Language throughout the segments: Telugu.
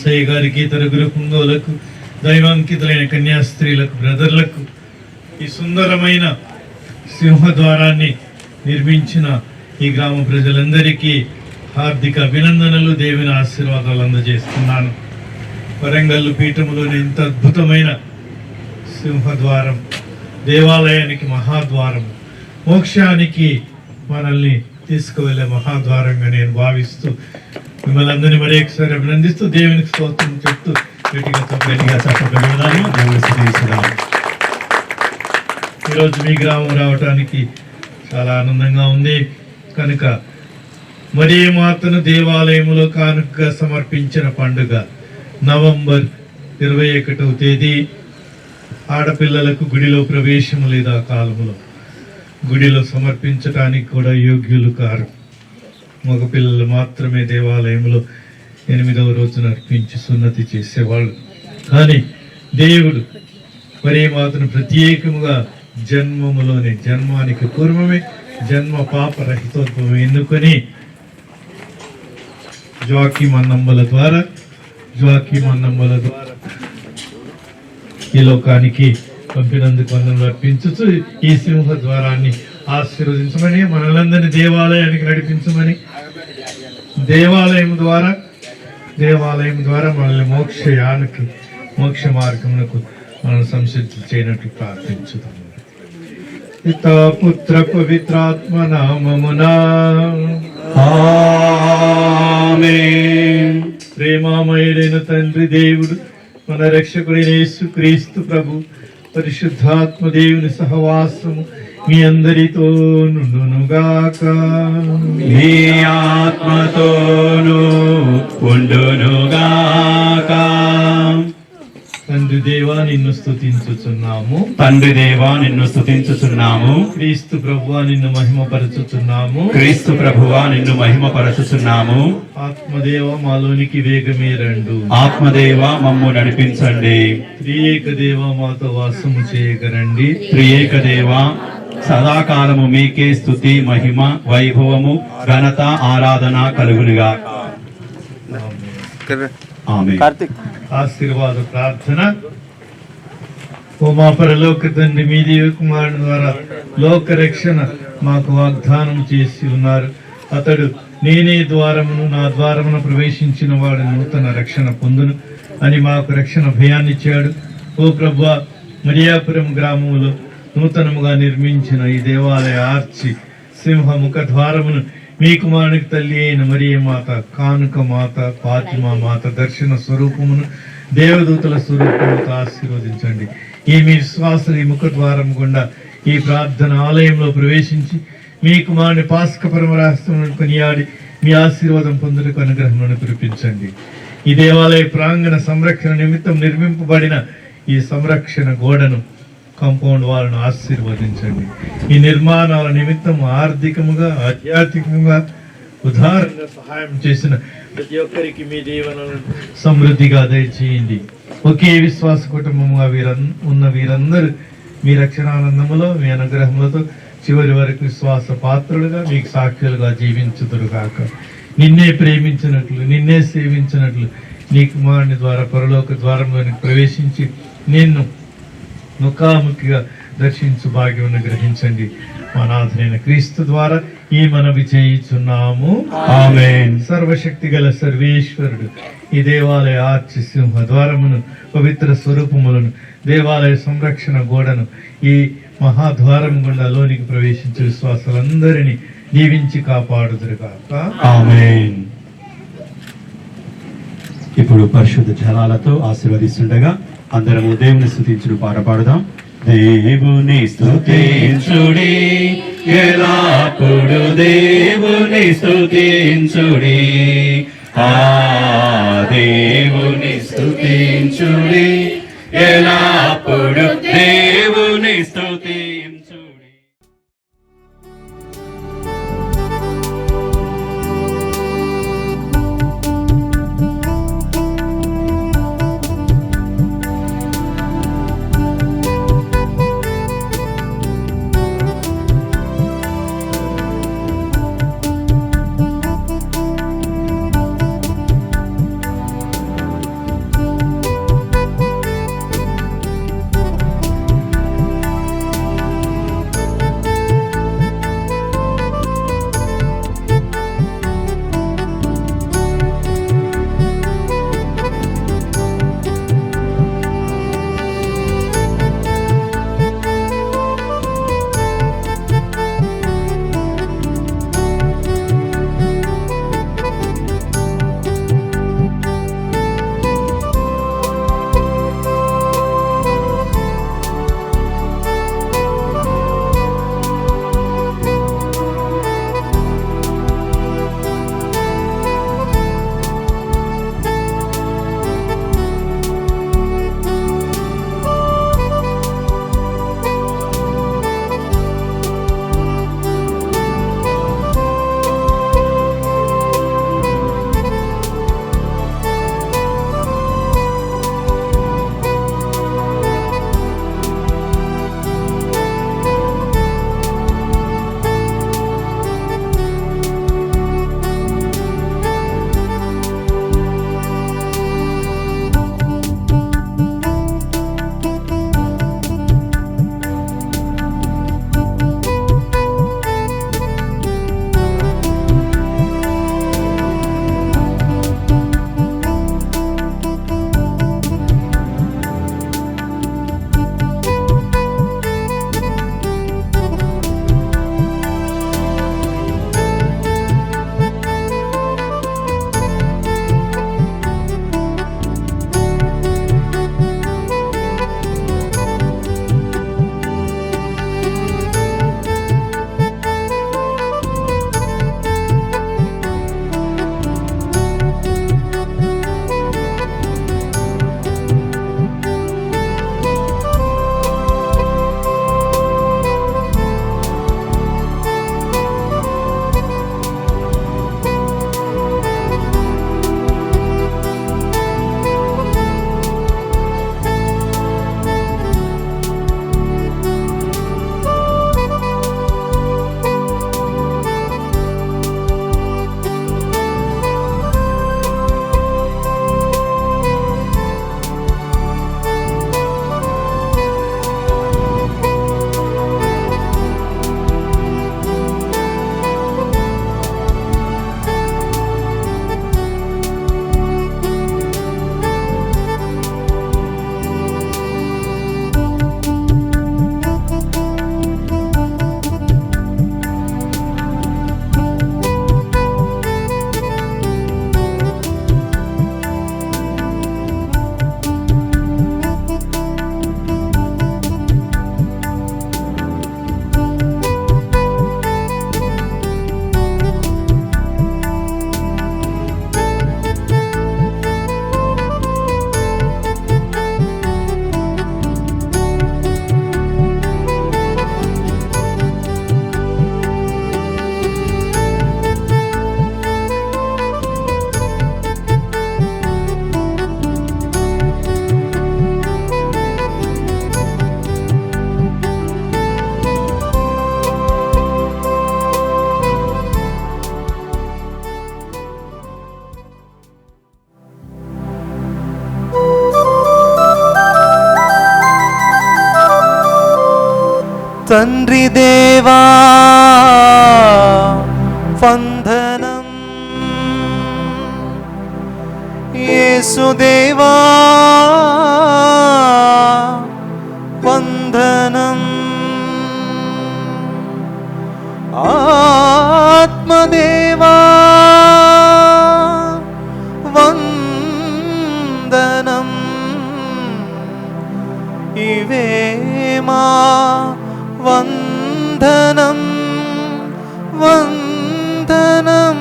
ఏసయ్య గారికి, ఇతర గృహంగోలకు, దైవాంకితులైన కన్యాస్త్రీలకు, బ్రదర్లకు ఈ సుందరమైన సింహద్వారాన్ని నిర్మించిన ఈ గ్రామ ప్రజలందరికీ హార్దిక అభినందనలు, దేవుని ఆశీర్వాదాలు అందజేస్తున్నాను. వరంగల్లు పీఠములోని ఇంత అద్భుతమైన సింహద్వారం, దేవాలయానికి మహాద్వారం, మోక్షానికి మనల్ని తీసుకువెళ్ళే మహాద్వారంగా నేను భావిస్తూ మిమ్మల్ని అందరినీ మరి ఒకసారి అభినందిస్తూ దేవునికి స్తోత్రం చెప్తూ గట్టిగా చెప్పగలుగుతాను. ఈరోజు మీ గ్రామం రావటానికి చాలా ఆనందంగా ఉంది. కనుక మరియ మాతను దేవాలయములో కానుకగా సమర్పించిన పండుగ నవంబర్ 21వ తేదీ. ఆడపిల్లలకు గుడిలో ప్రవేశము లేదా కాలములో గుడిలో సమర్పించటానికి కూడా యోగ్యులు కారు. మగపిల్లలు మాత్రమే దేవాలయంలో 8వ రోజున అర్పించి సున్నతి చేసేవాళ్ళు. కానీ దేవుడు మరియ మాతను ప్రత్యేకముగా జన్మములోనే, జన్మానికి పూర్వమే జన్మ పాప రహితోద్భవం ఎన్నుకొని జోకీం అన్నమ్మల ద్వారా ఈ లోకానికి పంపినందుకు వందనములు అర్పించుతూ ఈ సింహ ద్వారాన్ని ఆశీర్వదించమని, మనలందరినీ దేవాలయానికి నడిపించమని, దేవాలయం ద్వారా మనల్ని మోక్ష మార్గమునకు మనం సంసిద్ధి చేయనట్లు ప్రార్థించుతాము. పితా పుత్ర పవిత్రాత్మ నామమునా ఆమేన్. ప్రేమామయుడైన తండ్రి దేవుడు, మన రక్షకుడైన యేసుక్రీస్తు ప్రభు, పరిశుద్ధాత్మ దేవుని సహవాసము మీ అందరితో నుండునుగాక. మీ ఆత్మతోను ఉండునుగాక. తండ్రి దేవా నిన్ను స్తుతించుచున్నాము. క్రీస్తు ప్రభువా నిన్ను మహిమపరచుచున్నాము. ఆత్మదేవ మాలోనికి వేగమే రండు. ఆత్మదేవ మమ్ము నడిపించండి. త్రియేక దేవ మాతో వాసము చేయగరండి. త్రియేక దేవ సదాకాలము మీకే స్తుతి, మహిమ, వైభవము, ఘనత, ఆరాధన కలుగునుగా. ఆమేన్. ఆశీర్వాద ప్రార్థన. ఓ మా పరలోక తండ్రి, మీ దివ్య కుమారుని ద్వారా లోక రక్షణ మాకు వాగ్దానం చేసి ఉన్నారు. అతడు నేనే ద్వారమును, నా ద్వారమును ప్రవేశించిన వాడు నూతన రక్షణ పొందును అని మాకు రక్షణ భయాన్ని ఇచ్చాడు. ఓ ప్రభువా, మరియాపురం గ్రామంలో నూతనముగా నిర్మించిన ఈ దేవాలయ ఆర్చి సింహముఖ ద్వారమును మీ కుమారునికి తల్లి అయిన మరియ మాత, కానుక మాత, ఫాతిమా మాత దర్శన స్వరూపమును, దేవదూతల స్వరూపముతో ఆశీర్వదించండి. ఈ మీ విశ్వాసులు ఈ ముఖ ద్వారం గుండా ఈ ప్రార్థన ఆలయంలో ప్రవేశించి మీ కుమారుని పాస్క పరమరహస్యములను కొనియాడి మీ ఆశీర్వాదం పొందుటకు అనుగ్రహములను కురిపించండి. ఈ దేవాలయ ప్రాంగణ సంరక్షణ నిమిత్తం నిర్మింపబడిన ఈ సంరక్షణ గోడను, కాంపౌండ్ వాళ్ళను ఆశీర్వదించండి. ఈ నిర్మాణాల నిమిత్తం ఆర్థికముగా, ఆధ్యాత్మికంగా ఉదారంగా సహాయం చేసిన ప్రతి ఒక్కరికి మీ దీవెనలను సమృద్ధిగా దయచేయండి. ఒకే విశ్వాస కుటుంబముగా ఉన్న వీరందరూ మీ రక్షణానందములో, మీ అనుగ్రహములతో చివరి వరకు విశ్వాస పాత్రులుగా మీకు సాక్షులుగా జీవించుదురుగాక. నిన్నే ప్రేమించినట్లు, నిన్నే సేవించినట్లు నీ కుమారుని ద్వారా పరలోక ద్వారంలోనికి ప్రవేశించి నిన్ను ముఖాముఖిగా దర్శించు భాగ్యం గ్రహించండి. మా నాథుడైన క్రీస్తు ద్వారా ఈ మనవి చేయుచున్నాము. ఆమేన్. సర్వశక్తి గల సర్వేశ్వరుడు ఈ దేవాలయ ఆర్చి సింహ ద్వారమును, పవిత్ర స్వరూపములను, దేవాలయ సంరక్షణ గోడను, ఈ మహాద్వారం గుండా లోనికి ప్రవేశించే విశ్వాసాలందరినీ దీవించి కాపాడుదురుగాక. ఆమేన్. ఇప్పుడు పరిశుద్ధ జలాలతో ఆశీర్వదిస్తుండగా అందరము దేవుని స్తుతించుడు పాట పాడుదాం. దేవుని స్తుతించుడి, ఎల్లప్పుడు దేవుని స్తుతించుడి. ఆ దేవుని స్తుతించుడి, ఎల్లప్పుడు దేవుని స్తుతించుడి. తండ్రి దేవా వందనం, యేసుదేవా వందనం, ఆత్మదేవా వందనం, ఇవే మా వందనం వందనం.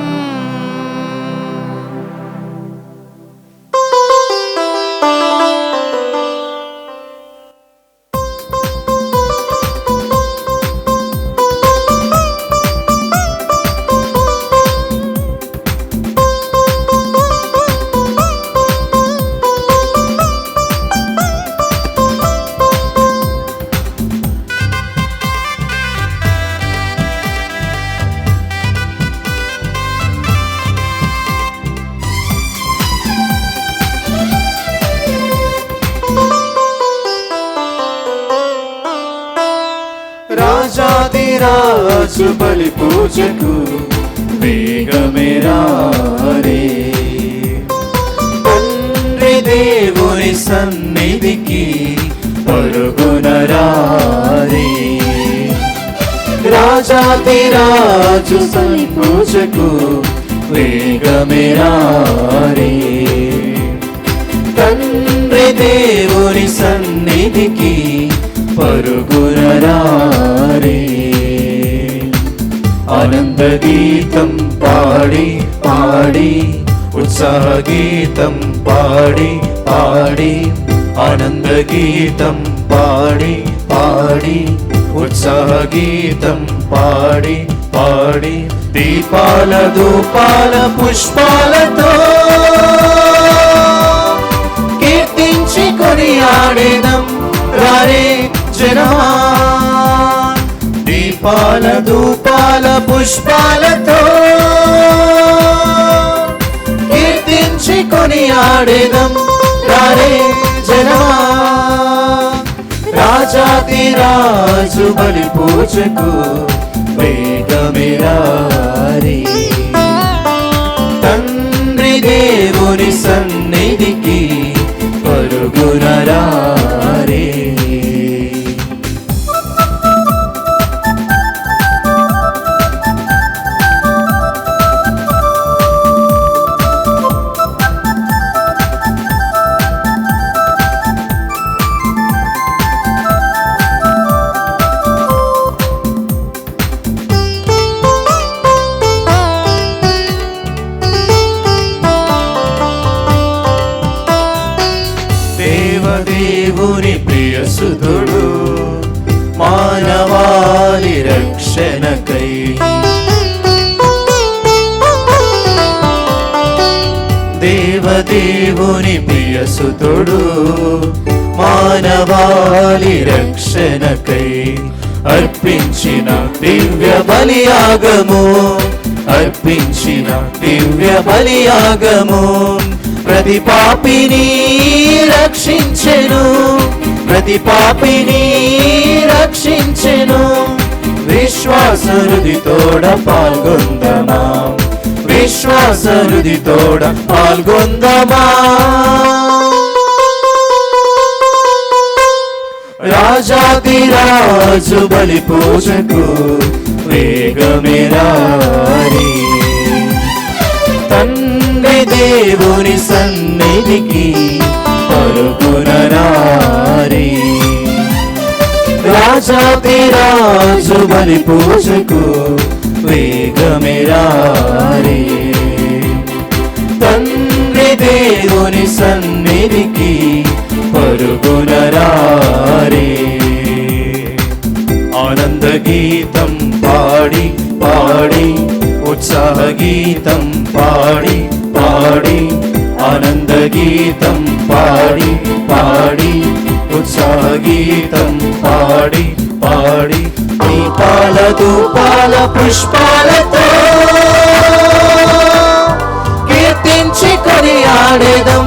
రాజాదిరాజు బలి పూజకు వేగమే రారే, తండ్రి దేవుని సన్నిధికి పరుగున రారే. రాజాదిరాజు బలి పూజకు వేగమే రారే, తండ్రి దేవుని సన్నిధికి పరుగున రారే. ఆనంద గీతం పాడి పాడి, ఉత్సాహ గీతం పాడి పాడి, ఆనంద గీతం పాడి పాడి, ఉత్సాహ గీతం పాడి పాడి, దీపాల ధూపాల పుష్పాలతో కీర్తించి కొనియాడేదం రారే జనమా. దీపాల ధూపాల పుష్పాలతో కీర్తించి కొనియాడేదం రారే జనమా. రాజాదిరాజు బలి పూజకు వేగమే రారే, తండ్రి దేవుని సన్నిధికి పరుగున రారే. దేవుని ప్రియసుతుడు మానవాళి రక్షణకై, దేవదేవుని ప్రియసుతుడు మానవాళి రక్షణకై అర్పించిన దివ్య బలియాగము, అర్పించిన దివ్య బలియాగము ప్రతి పాపిని రక్షించెను, ప్రతి పాపిని రక్షించెను. విశ్వాస హృదితోడ పాల్గొందమా, విశ్వాస హృదితోడ పాల్గొందమా. రాజాదిరాజు బలి పూజకు వేగమే రారే, తండ్రి దేవుని సన్నిధికి పరుగున రారే. రాజాదిరాజు బలి పూజకు వేగమే రారే, తండ్రి దేవుని సన్నిధికి పరుగున రారే. ఆనంద గీతం పాడి పాడి, ఉత్సాహ గీతం పాడి పాడి, ఆనంద గీతం పాడి పాడి, ఉత్సాహ గీతం పాడి పాడి, దీపాల ధూపాల పుష్పాలతో కీర్తించి కొనియాడేదం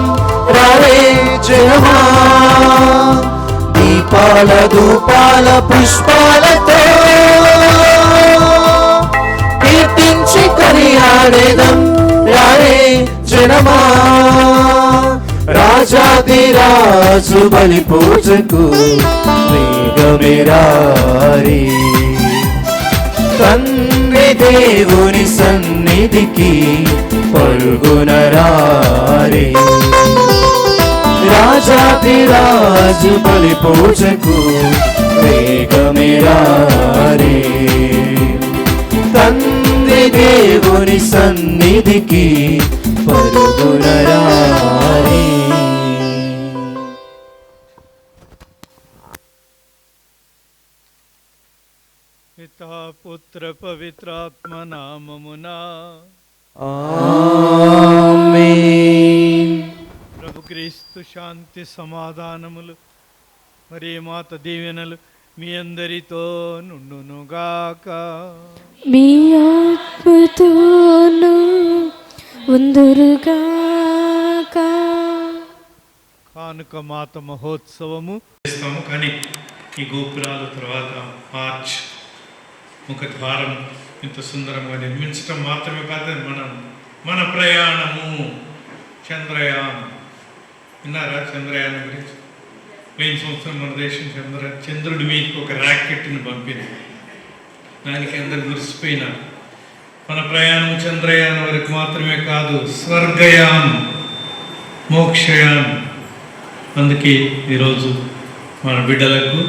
రారే జనమా. దీపాల దీపాల ధూపాల పుష్పాలతో కీర్తించి కొనియాడేదం రారే జనమా. రాజాదిరాజు బలి పూజకు వేగమే రారే. తండ్రి దేవుని సన్నిధికి పరుగున రారే. రాజాదిరాజు బలి పూజకు వేగమే రారే. తండ్రి దేవుని సన్నిధికి పరుగున రారే. పితా పుత్ర పవిత్రాత్మ నామమునా ఆమేన్. ప్రభు క్రీస్తు శాంతి సమాధానములు మరి మాత దీవెనలు మీ అందరితో నుండునుగాక. మీ ఆత్మతోను ఉందురుగాక. కానుక మాత మహోత్సవము చేస్తాము. కానీ ఈ గోపురాల తర్వాత మార్చ్ ముఖద్వారం ఇంత సుందరంగా నిర్మించడం మాత్రమే కాదు, మన ప్రయాణము చంద్రయాన్. విన్నారా చంద్రయాన్ గురించి? పోయిన సంవత్సరం మన దేశం చంద్రుడి మీదకి ఒక ర్యాకెట్ని పంపింది. దానికి అందరు గురిసిపోయినారు. మన ప్రయాణం చంద్రయాన్ వరకు మాత్రమే కాదు, స్వర్గయాన్, మోక్షయాన్. అందుకే ఈరోజు మన బిడ్డలకు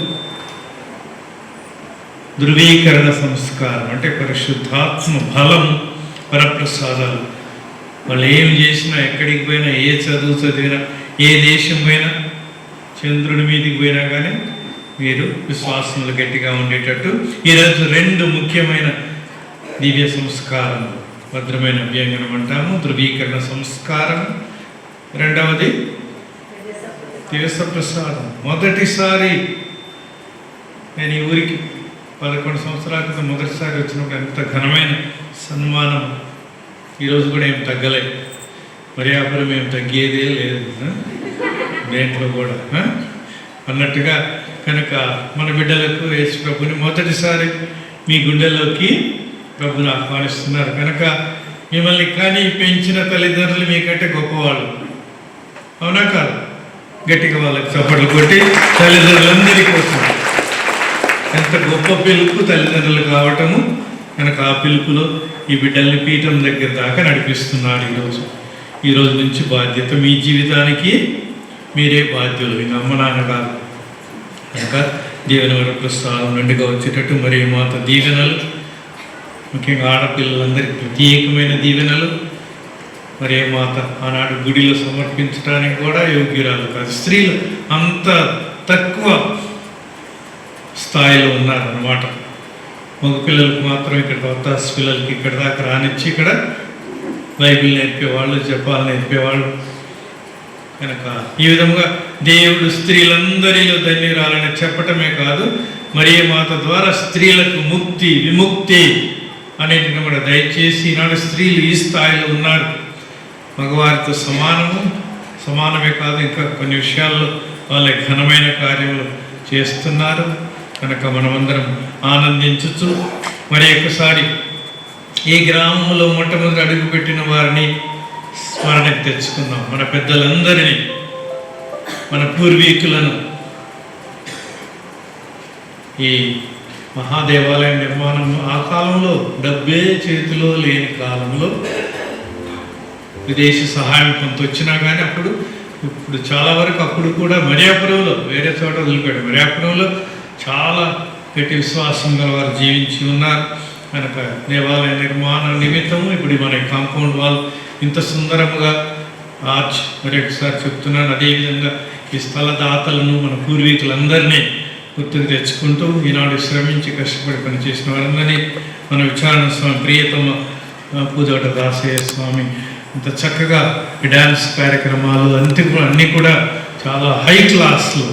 ధృవీకరణ సంస్కారం అంటే పరిశుద్ధాత్మ బలం, వరప్రసాదాలు. వాళ్ళు ఏం చేసినా, ఎక్కడికి పోయినా, ఏ చదువు చదివినా, ఏ దేశం పోయినా, చంద్రుడి మీదకి పోయినా కానీ మీరు విశ్వాసంలో గట్టిగా ఉండేటట్టు ఈరోజు 2 ముఖ్యమైన దివ్య సంస్కారం, భద్రమైన అభ్యంగనం అంటాము. ధృవీకరణ సంస్కారం, రెండవది దివస ప్రసాదం. మొదటిసారి నేను ఈ ఊరికి 11 సంవత్సరాల క్రితం మొదటిసారి వచ్చినప్పుడు ఎంత ఘనమైన సన్మానం. ఈరోజు కూడా ఏం తగ్గలేదు, పర్యావరణం ఏం తగ్గేదే లేదు దేంట్లో కూడా అన్నట్టుగా. కనుక మన బిడ్డలకు యేసు ప్రభుని మొదటిసారి మీ గుండెల్లోకి ప్రభుని ఆహ్వానిస్తున్నారు. కనుక మిమ్మల్ని కానీ పెంచిన తల్లిదండ్రులు మీకంటే గొప్పవాళ్ళు, అవునా కాదు? గట్టిగా వాళ్ళకి చప్పట్లు కొట్టి తల్లిదండ్రులందరి కోసం ఎంత గొప్ప పిలుపు తల్లిదండ్రులు కావటము. కనుక ఆ పిలుపులో ఈ బిడ్డల్ని పీఠం దగ్గర దాకా నడిపిస్తున్నాడు. ఈరోజు నుంచి బాధ్యత మీ జీవితానికి మీరే బాధ్యులు, మీ అమ్మ నాన్న కాదు. కనుక దీవెన వరప్రసాదం నుండిగా వచ్చేటట్టు మరి మాత దీవెనలు, ముఖ్యంగా ఆడపిల్లలందరికీ ప్రత్యేకమైన దీవెనలు. మరి మాత ఆనాడు గుడిలో సమర్పించడానికి కూడా యోగ్యురాలు కాదు. స్త్రీలు అంత తక్కువ స్థాయిలో ఉన్నారన్నమాట. మగ పిల్లలకు మాత్రం ఇక్కడ వత్తాసు పిల్లలకి ఇక్కడ దాకా రానిచ్చి ఇక్కడ బైబిల్ నేర్పేవాళ్ళు, జపాలు నేర్పేవాళ్ళు. కనుక ఈ విధంగా దేవుడు స్త్రీలందరిలో ధన్యురాలని చెప్పటమే కాదు, మరియ మాత ద్వారా స్త్రీలకు ముక్తి, విముక్తి అనేటిని కూడా దయచేసి ఈనాడు స్త్రీలు ఈ స్థాయిలో ఉన్నారు. మగవారితో సమానమే కాదు, ఇంకా కొన్ని విషయాల్లో వాళ్ళ ఘనమైన కార్యములు చేస్తున్నారు. కనుక మనమందరం ఆనందించచ్చు. మరి ఒకసారి ఈ గ్రామంలో మొట్టమొదటి అడుగుపెట్టిన వారిని స్మరణకు తెచ్చుకుందాం. మన పెద్దలందరినీ, మన పూర్వీకులను. ఈ మహాదేవాలయ నిర్మాణం ఆ కాలంలో డబ్బే చేతిలో లేని కాలంలో విదేశీ సహాయం కొంత వచ్చినా కానీ ఇప్పుడు చాలా వరకు అప్పుడు కూడా మరియాపురంలో, వేరే చోట వదిలిపెట్టారు, మరియాపురంలో చాలా గట్టి విశ్వాసం గల వారు జీవించి ఉన్నారు. కనుక దేవాలయ నిర్మాణ నిమిత్తము ఇప్పుడు మన కాంపౌండ్ వాల్ ఇంత సుందరముగా ఆర్చ్ మరి ఒకసారి చెప్తున్నాను. అదేవిధంగా ఈ స్థలదాతలను, మన పూర్వీకులందరినీ గుర్తుకు తెచ్చుకుంటూ ఈనాడు శ్రమించి కష్టపడి పనిచేసిన వారందరినీ మన విచారణ స్వామి ప్రియతమ పూజోట దాసయ్య స్వామి ఇంత చక్కగా ఈ డ్యాన్స్ కార్యక్రమాలు అన్నీ కూడా చాలా హై క్లాస్లో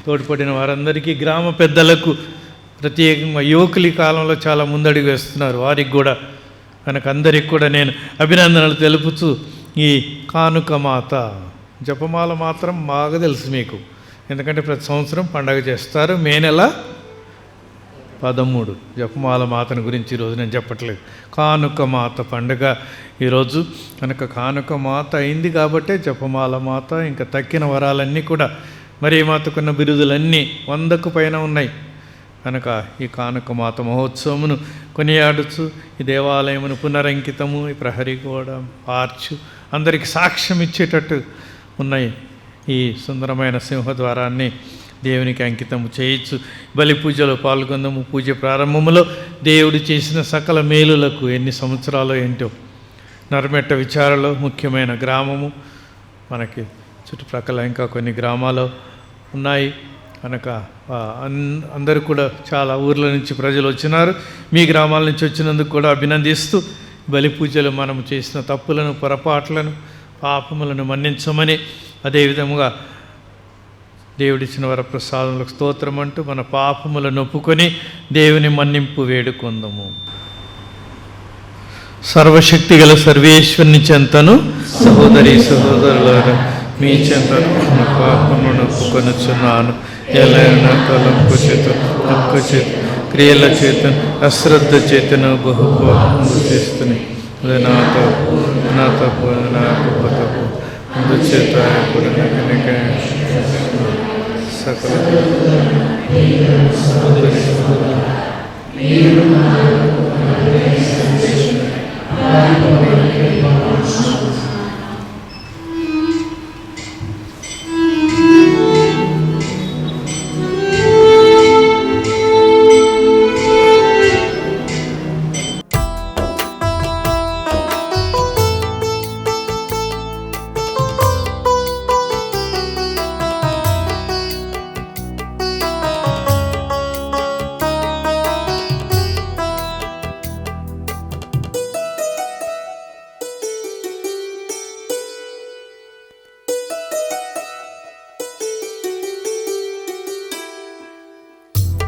తోడ్పడిన వారందరికీ, గ్రామ పెద్దలకు ప్రత్యేకంగా యువకులు ఈ కాలంలో చాలా ముందడుగు వేస్తున్నారు, వారికి కూడా కనుక అందరికి కూడా నేను అభినందనలు తెలుపుతూ ఈ కానుక మాత జపమాల మాత్రం బాగా తెలుసు మీకు. ఎందుకంటే ప్రతి సంవత్సరం పండగ చేస్తారు. మే నెల 13 జపమాల మాతను గురించి ఈరోజు నేను చెప్పట్లేదు. కానుక మాత పండుగ ఈరోజు కనుక కానుక మాత అయింది కాబట్టే జపమాల మాత. ఇంకా తక్కిన వరాలన్నీ కూడా మరి మాతకున్న బిరుదులన్నీ 100కు పైన ఉన్నాయి. కనుక ఈ కానుక మాత మహోత్సవమును కొనియాడుచు ఈ దేవాలయమును పునరంకితము, ఈ ప్రహరీ కూడా ఆర్చు అందరికి సాక్ష్యం ఇచ్చేటట్టు ఉన్నాయి. ఈ సుందరమైన సింహద్వారాన్ని దేవునికి అంకితం చేయొచ్చు. బలి పూజలో పాల్గొందాము. పూజ ప్రారంభములో దేవుడు చేసిన సకల మేలులకు ఎన్ని సంవత్సరాలు ఏంటో. నర్మెట్ట విచారలో ముఖ్యమైన గ్రామము, మనకి చుట్టుప్రక్కల ఇంకా కొన్ని గ్రామాలు ఉన్నాయి. కనుక అందరూ కూడా చాలా ఊర్ల నుంచి ప్రజలు వచ్చినారు. మీ గ్రామాల నుంచి వచ్చినందుకు కూడా అభినందిస్తూ బలి పూజలు మనం చేసిన తప్పులను, పొరపాట్లను, పాపములను మన్నించమని, అదేవిధముగా దేవుడిచ్చిన వరప్రసాదములకు స్తోత్రం అంటూ మన పాపములను ఒప్పుకొని దేవుని మన్నింపు వేడుకుందాము. సర్వశక్తి గల సర్వేశ్వరుని చెంతను సహోదరి సహోదరులారా మీ చెంతను మన పాపములను ఒప్పుకొనుచున్నాను. ఎలైన తలంపు చేత, ఒక్క చేత, క్రియల చేత, అశ్రద్ధ చేతను బహుపాపములు చేస్తున్నాయి. అది నా తప్పు, నా గొప్ప తప్పు. అందుచేత ఇప్పుడు సకల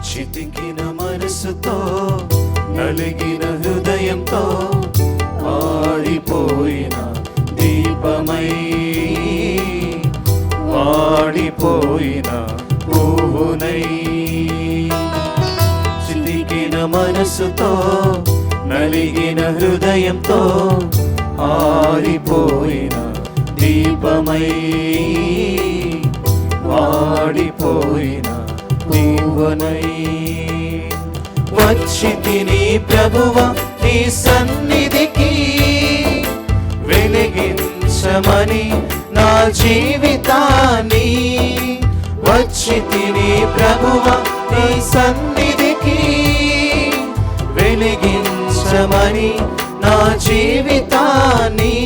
చితికిన మనసుతో, నలిగిన హృదయంతో, ఆడిపోయిన దీపమై, వాడిపోయిన పువ్వునై. చితికిన మనసుతో, నలిగిన హృదయంతో, ఆడిపోయిన దీపమై, వాడిపోయిన దీవనై. వచ్చితిని ప్రభువా నీ సన్నిధికి, వెలిగించమని నా జీవితాన్ని. వచ్చితిని ప్రభువా నీ సన్నిధికి, వెలిగించమని నా జీవితాన్ని.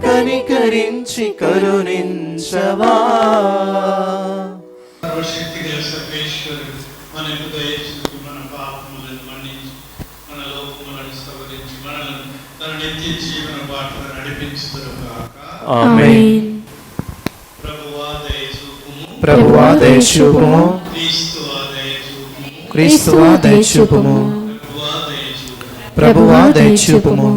కనికరించి కరుణించవా. సర్వశక్తిగా సర్వేశ్వరుడు మనకు దయచేసి మన పాపములను మన్నించి, మన లోపములను సవరించి, మనల్ని తన నిత్య జీవన బాటలో నడిపించుదురుగాక. ఆమేన్. ప్రభువా దయచూపుము, ప్రభువా దయచూపుము, క్రీస్తువా దయచూపుము, క్రీస్తువా దయచూపుము, ప్రభువా దయచూపుము. ప్రభువా దయచూపుము.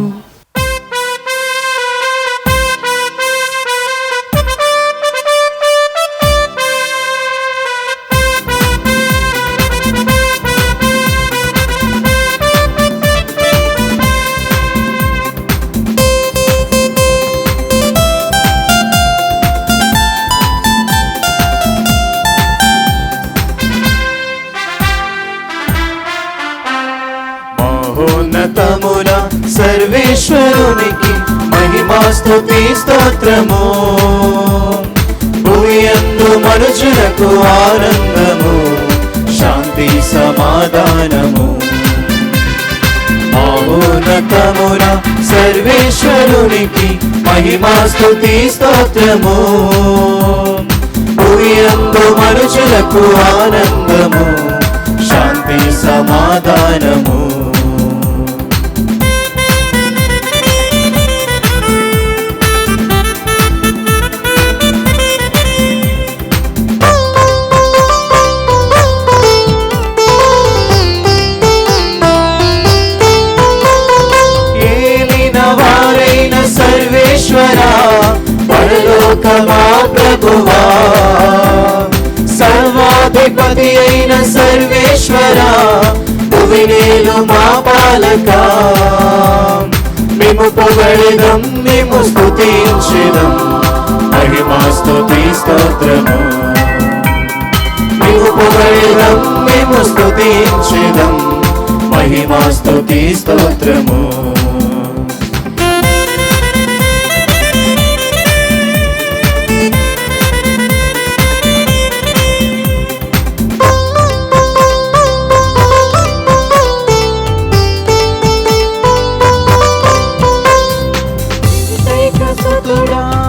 మహోన్నతమున సర్వేశ్వరునికి మహిమా స్తుతి స్తోత్రము. భూయందు మనుషులకు ఆనందము, శాంతి సమాధానము. మహోన్నతమున సర్వేశ్వరునికి మహిమా స్తుతి స్తోత్రము. భూయందు మనుషులకు ఆనందము, శాంతి సమాధానము. ఏలిన వారైన సర్వేశ్వర, పరలోకమా ప్రభువా, పతి అయిన సర్వేశ్వర, భువినేలు మా పాలక, మేము పొగడెదం, మేము స్తుతించెదం, మహిమా స్తుతి స్తోత్రము. మేము పొగడెదం, మేము స్తుతించెదం, మహిమా స్తుతి స్తోత్రము.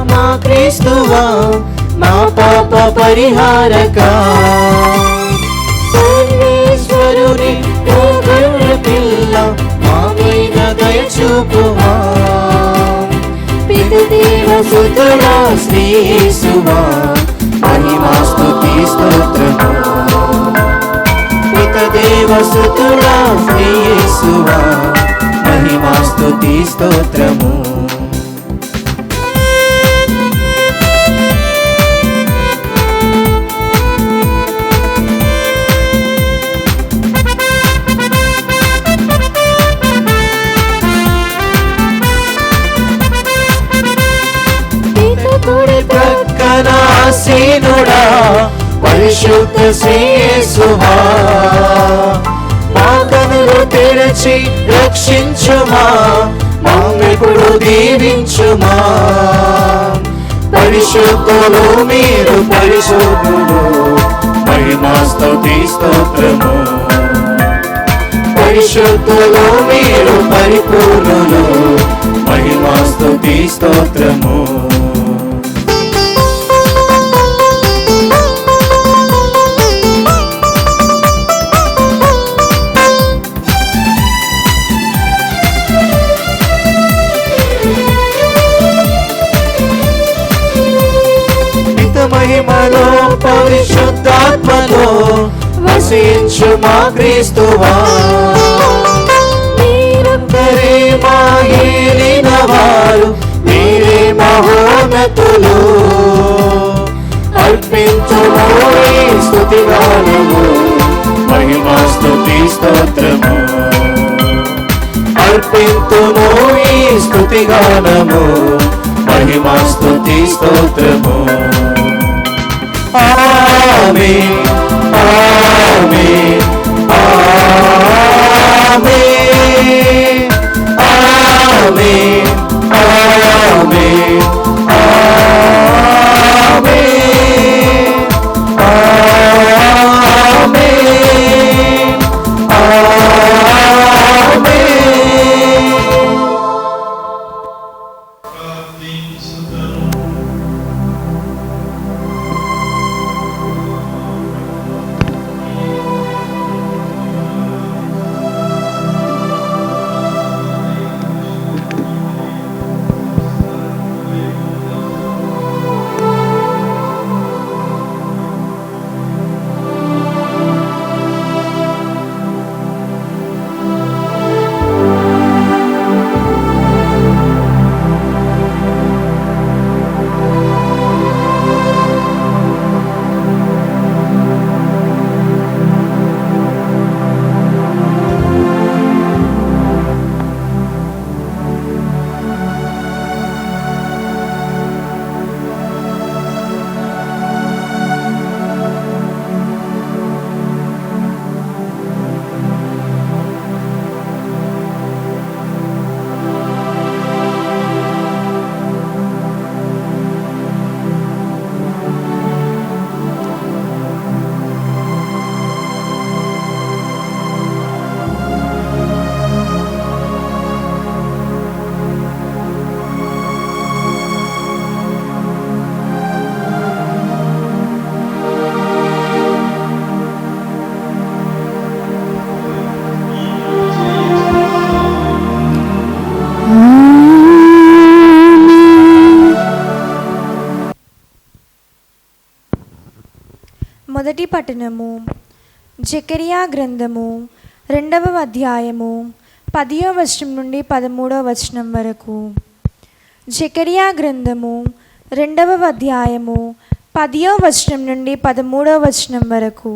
మా క్రీస్తువా, మా పాప పరిహారక, సర్వేశ్వరుని గొర్రె పిల్ల, మా మీద దయ చూపుమా. పితృదేవ సుతుడా శ్రీ యేసువా, మహిమా స్తుతి స్తోత్రము. పితృదేవ సుతుడా శ్రీ యేసువా, మహిమా స్తుతి స్తోత్రము. సీనుడా పరిశుద్ధ శ్రీ యేసువా, మా కనులు తెరచి రక్షించుమా, మమ్మెప్పుడు దీవించుమా. పరిశుద్ధులు మీరు పరిశుద్ధులు, మహిమా స్తుతి స్తోత్రము. పరిశుద్ధులు మీరు పరిపూర్ణులు, మహిమా స్తుతి స్తోత్రము. మహిమలో పరిశుద్ధాత్మలో వసించు మా క్రీస్తువా, మీరందరే మా ఏలిన వారు, మీరే మహోన్నతులు. అర్పించుము ఈ స్తుతిగానము, మహిమా స్తుతి స్తోత్రము. అర్పించుము ఈ స్తుతిగానము, మహిమా స్తుతి స్తోత్రము. ఆమేన్, ఆమేన్, ఆమేన్, ఆమేన్, ఆమేన్, మొదటి పట్టణము జెకరియా గ్రంథము 2వ అధ్యాయము 10వ వచనం నుండి 13వ వచనం వరకు. జెకరియా గ్రంథము 2వ అధ్యాయము 10వ వచనం నుండి 13వ వచనం వరకు.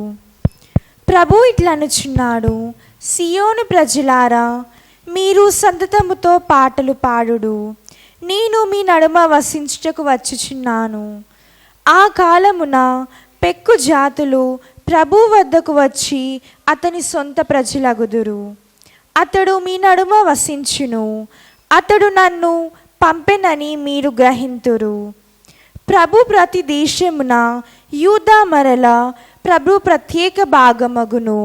ప్రభు ఇట్లనుచున్నాడు, సియోను ప్రజలారా, మీరు సంతతముతో పాటలు పాడుడు, నేను మీ నడుమ వసించుటకు వచ్చుచున్నాను. ఆ కాలమున పెక్కు జాతులు ప్రభు వద్దకు వచ్చి అతని సొంత ప్రజలగుదురు. అతడు మీ నడుమ వసించును, అతడు నన్ను పంపెనని మీరు గ్రహింతురు. ప్రభు ప్రతి దేశమున యూదా మరల ప్రభు ప్రత్యేక భాగమగును.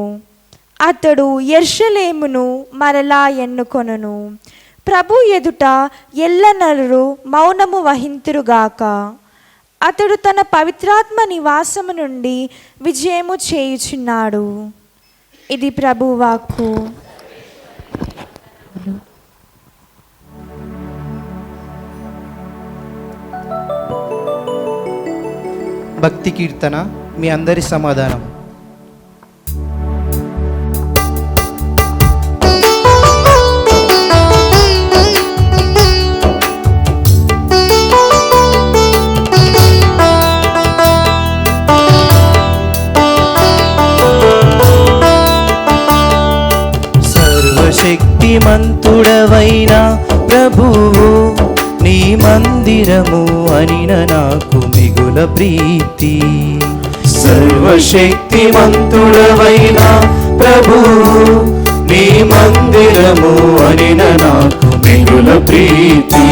అతడు యెరూషలేమును మరలా ఎన్నుకొనును. ప్రభు ఎదుట ఎల్లనరులు మౌనము వహింతురుగాక. అతడు తన పవిత్రాత్మ నివాసము నుండి విజయము చేయుచున్నాడు. ఇది ప్రభు వాక్కు. భక్తి కీర్తన మీ అందరి సమాధానం. సర్వశక్తిమంతుడవైన ప్రభువు నీ మందిరము అనిన నాకు మిగుల ప్రీతి. సర్వశక్తిమంతుడవైన ప్రభువు నీ మందిరము అనిన నాకు మిగుల ప్రీతి.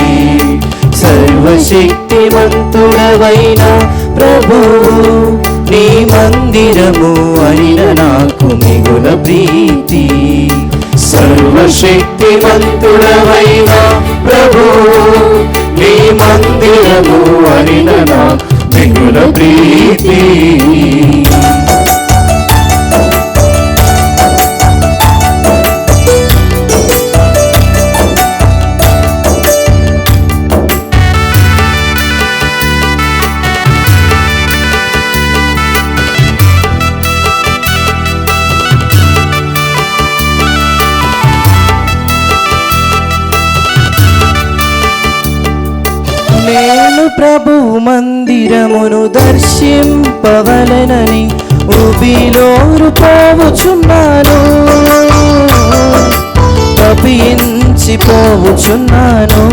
సర్వశక్తిమంతుడవైన ప్రభువు నీ మందిరము అనిన నాకు మిగుల ప్రీతి. సర్వశక్తిమంతుడవైన ప్రభువు నీ మందిరము అనిన నాకు మిగుల ప్రీతి. నేను ప్రభు మందిరమును దర్శింపవలెనని ఉబిలోరు పోవుచున్నాను, తప్పించిపోవుచున్నాను.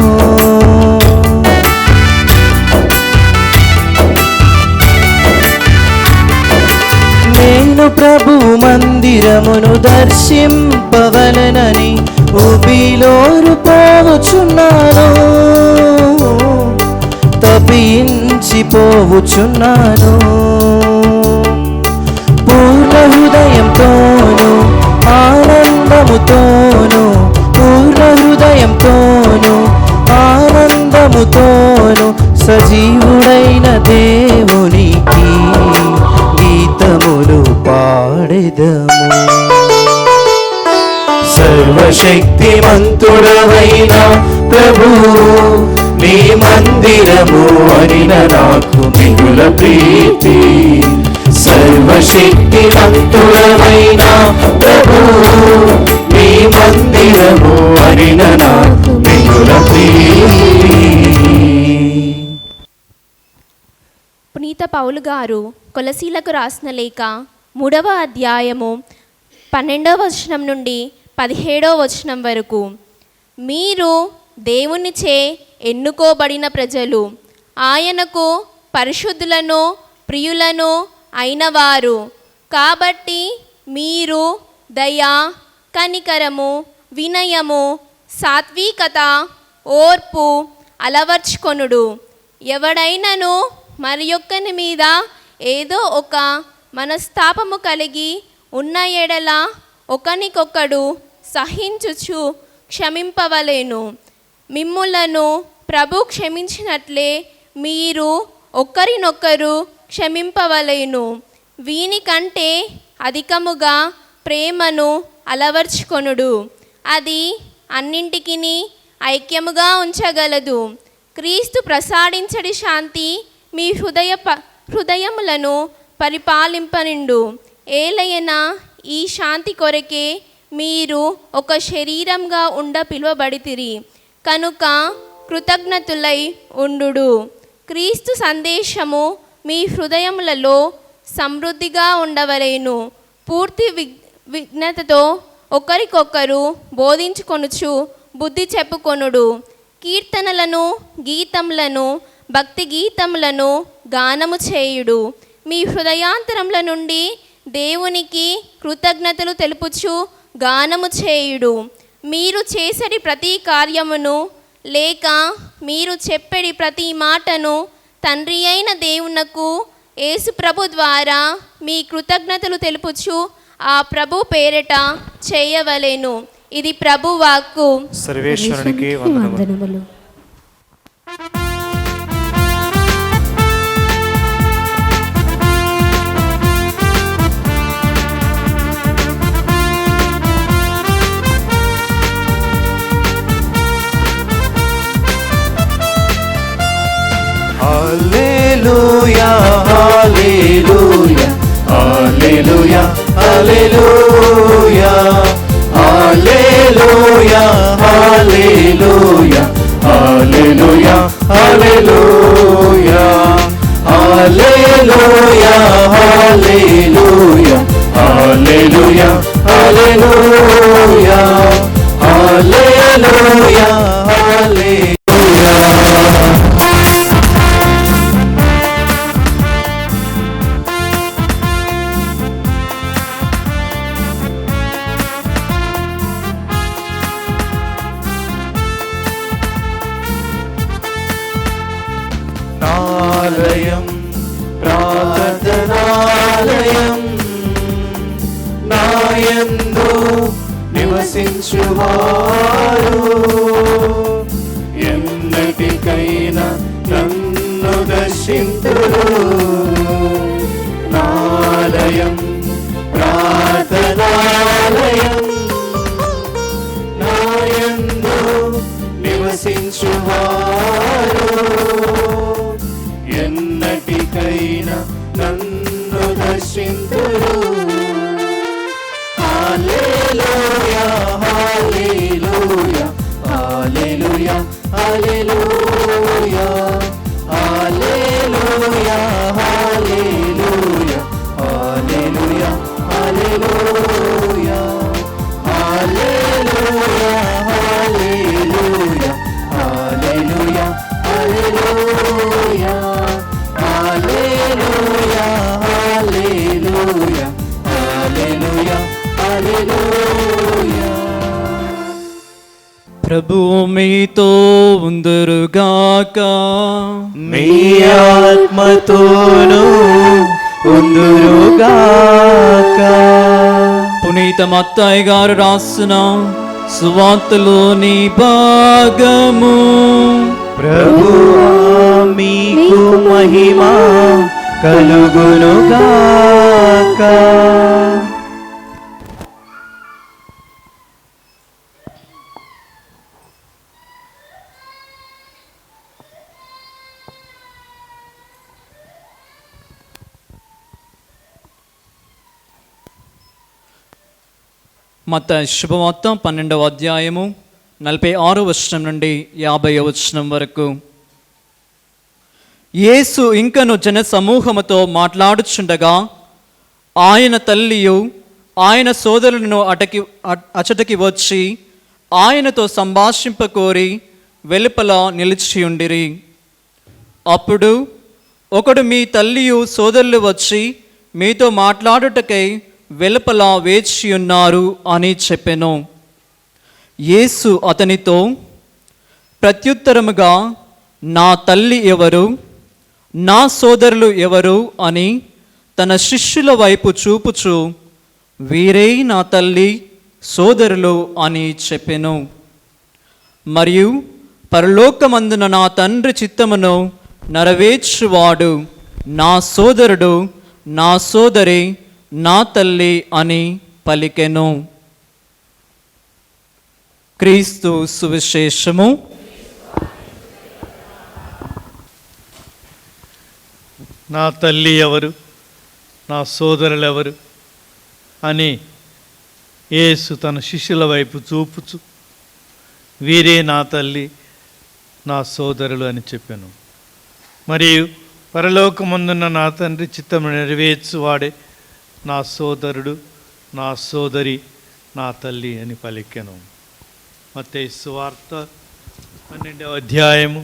నేను ప్రభు మందిరమును దర్శింపవలెనని ఉబిలోరు పోవుచున్నాను, తప్పించిపోవుచున్నాను. పూర్ణ హృదయంతోను ఆనందముతోను, పూర్ణ హృదయంతోను ఆనందముతోను సజీవుడైన దేవునికి గీతములు పాడెదము. సర్వశక్తిమంతుడవైన ప్రభువు నీ మందిరము అనిన నాకు మిగుల ప్రీతి. సర్వశక్తిమంతుడవైన ప్రభువు నీ మందిరము అనిన నాకు మిగుల ప్రీతి. పునీత పౌలు గారు కొలసీలకు రాసిన లేఖ 3వ అధ్యాయము 12వ వచనం నుండి 17వ వచనం వరకు. మీరు దేవునిచే ఎన్నుకోబడిన ప్రజలు, ఆయనకు పరిశుద్ధులను ప్రియులను అయినవారు. కాబట్టి మీరు దయ, కనికరము, వినయము, సాత్వికత, ఓర్పు అలవర్చుకొనుడు. ఎవడైనను మరి యొక్కని మీద ఏదో ఒక మనస్తాపము కలిగి ఉన్న ఎడల ఒకనికొకడు సహించుచు క్షమింపవలేను. మిమ్ములను ప్రభు క్షమించినట్లే మీరు ఒకరినొకరు క్షమింపవలేను. వీనికంటే అధికముగా ప్రేమను అలవర్చుకొనుడు. అది అన్నింటికిని ఐక్యముగా ఉంచగలదు. క్రీస్తు ప్రసాదించడి శాంతి మీ హృదయములను పరిపాలింపనిండు. ఏలయనా ఈ శాంతి కొరకే మీరు ఒక శరీరంగా ఉండ పిలువబడితిరి కనుక కృతజ్ఞతులై ఉండుడు. క్రీస్తు సందేశము మీ హృదయములలో సమృద్ధిగా ఉండవలేను. పూర్తి విజ్ఞతతో ఒకరికొకరు బోధించుకొనుచు బుద్ధి చెప్పుకొనుడు. కీర్తనలను, గీతములను, భక్తి గీతములను గానము చేయుడు. మీ హృదయాంతరముల నుండి దేవునికి కృతజ్ఞతలు తెలుపుచు గానము చేయుడు. మీరు చేసడి ప్రతి కార్యమును లేక మీరు చెప్పడి ప్రతి మాటను తండ్రి అయిన దేవునకు యేసు ప్రభు ద్వారా మీ కృతజ్ఞతలు తెలుపుచు ఆ ప్రభు పేరిట చేయవలెను. ఇది ప్రభు వాక్కు. సర్వేశ్వరునికి వందనములు. హల్లెలూయా హల్లెలూయా హల్లెలూయా హల్లెలూయా హల్లెలూయా హల్లెలూయా హల్లెలూయా హల్లెలూయా హల్లెలూయా హల్లెలూయా హల్లెలూయా హల్లెలూయా హల్లెలూయా హల్లెలూయా. ఆలయం ప్రార్థనాలయం నాయందు నివసించువారు ఎన్నటికైనా నన్ను దర్శింతురు. నాలయం ప్రార్థనాలయం నాయందు నివసించువారు ఎన్నటికైనా నన్ను దర్శింతురు. హల్లెలూయా హల్లెలూయా హల్లెలూయా హల్లెలూయా హల్లెలూయా హల్లెలూయా హల్లెలూయా హల్లెలూయా హల్లెలూయా హల్లెలూయా హల్లెలూయా హల్లెలూయా హల్లెలూయా హల్లెలూయా హల్లెలూయా హల్లెలూయా. ప్రభువు మీతో ఉందురుగాక. మీ ఆత్మతోనూ ఉందురుగాక. పునీత మత్తయి గారు రాసిన సువార్తలోని భాగము. ప్రభువా మీకు మహిమ కలుగునుగాక. మత్తయి శుభవార్త 12వ అధ్యాయము 46వ వచనం నుండి 50వ వచనం వరకు. యేసు ఇంకను జన సమూహముతో మాట్లాడుచుండగా ఆయన తల్లియు ఆయన సోదరులను అచటకి వచ్చి ఆయనతో సంభాషింపకోరి వెలుపల నిలిచియుండిరి. అప్పుడు ఒకడు, మీ తల్లియు సోదరులు వచ్చి మీతో మాట్లాడుటకై వెలుపల వేచియున్నారు అని చెప్పెను. యేసు అతనితో ప్రత్యుత్తరముగా, నా తల్లి ఎవరు, నా సోదరులు ఎవరు అని తన శిష్యుల వైపు చూపుచు, వీరే నా తల్లి సోదరులు అని చెప్పెను. మరియు పరలోకమందున నా తండ్రి చిత్తమును నెరవేర్చువాడు నా సోదరుడు, నా సోదరి, నా తల్లి అని పలికెను. క్రీస్తు సువిశేషము. నా తల్లి ఎవరు, నా సోదరులు ఎవరు అని యేసు తన శిష్యుల వైపు చూపుచు, వీరే నా తల్లి, నా సోదరులు అని చెప్పాను. మరియు పరలోకమందున్న నా తండ్రి చిత్తము నెరవేర్చువాడే నా సోదరుడు, నా సోదరి, నా తల్లి అని పలికెను. మత్తయి సువార్త 12వ అధ్యాయము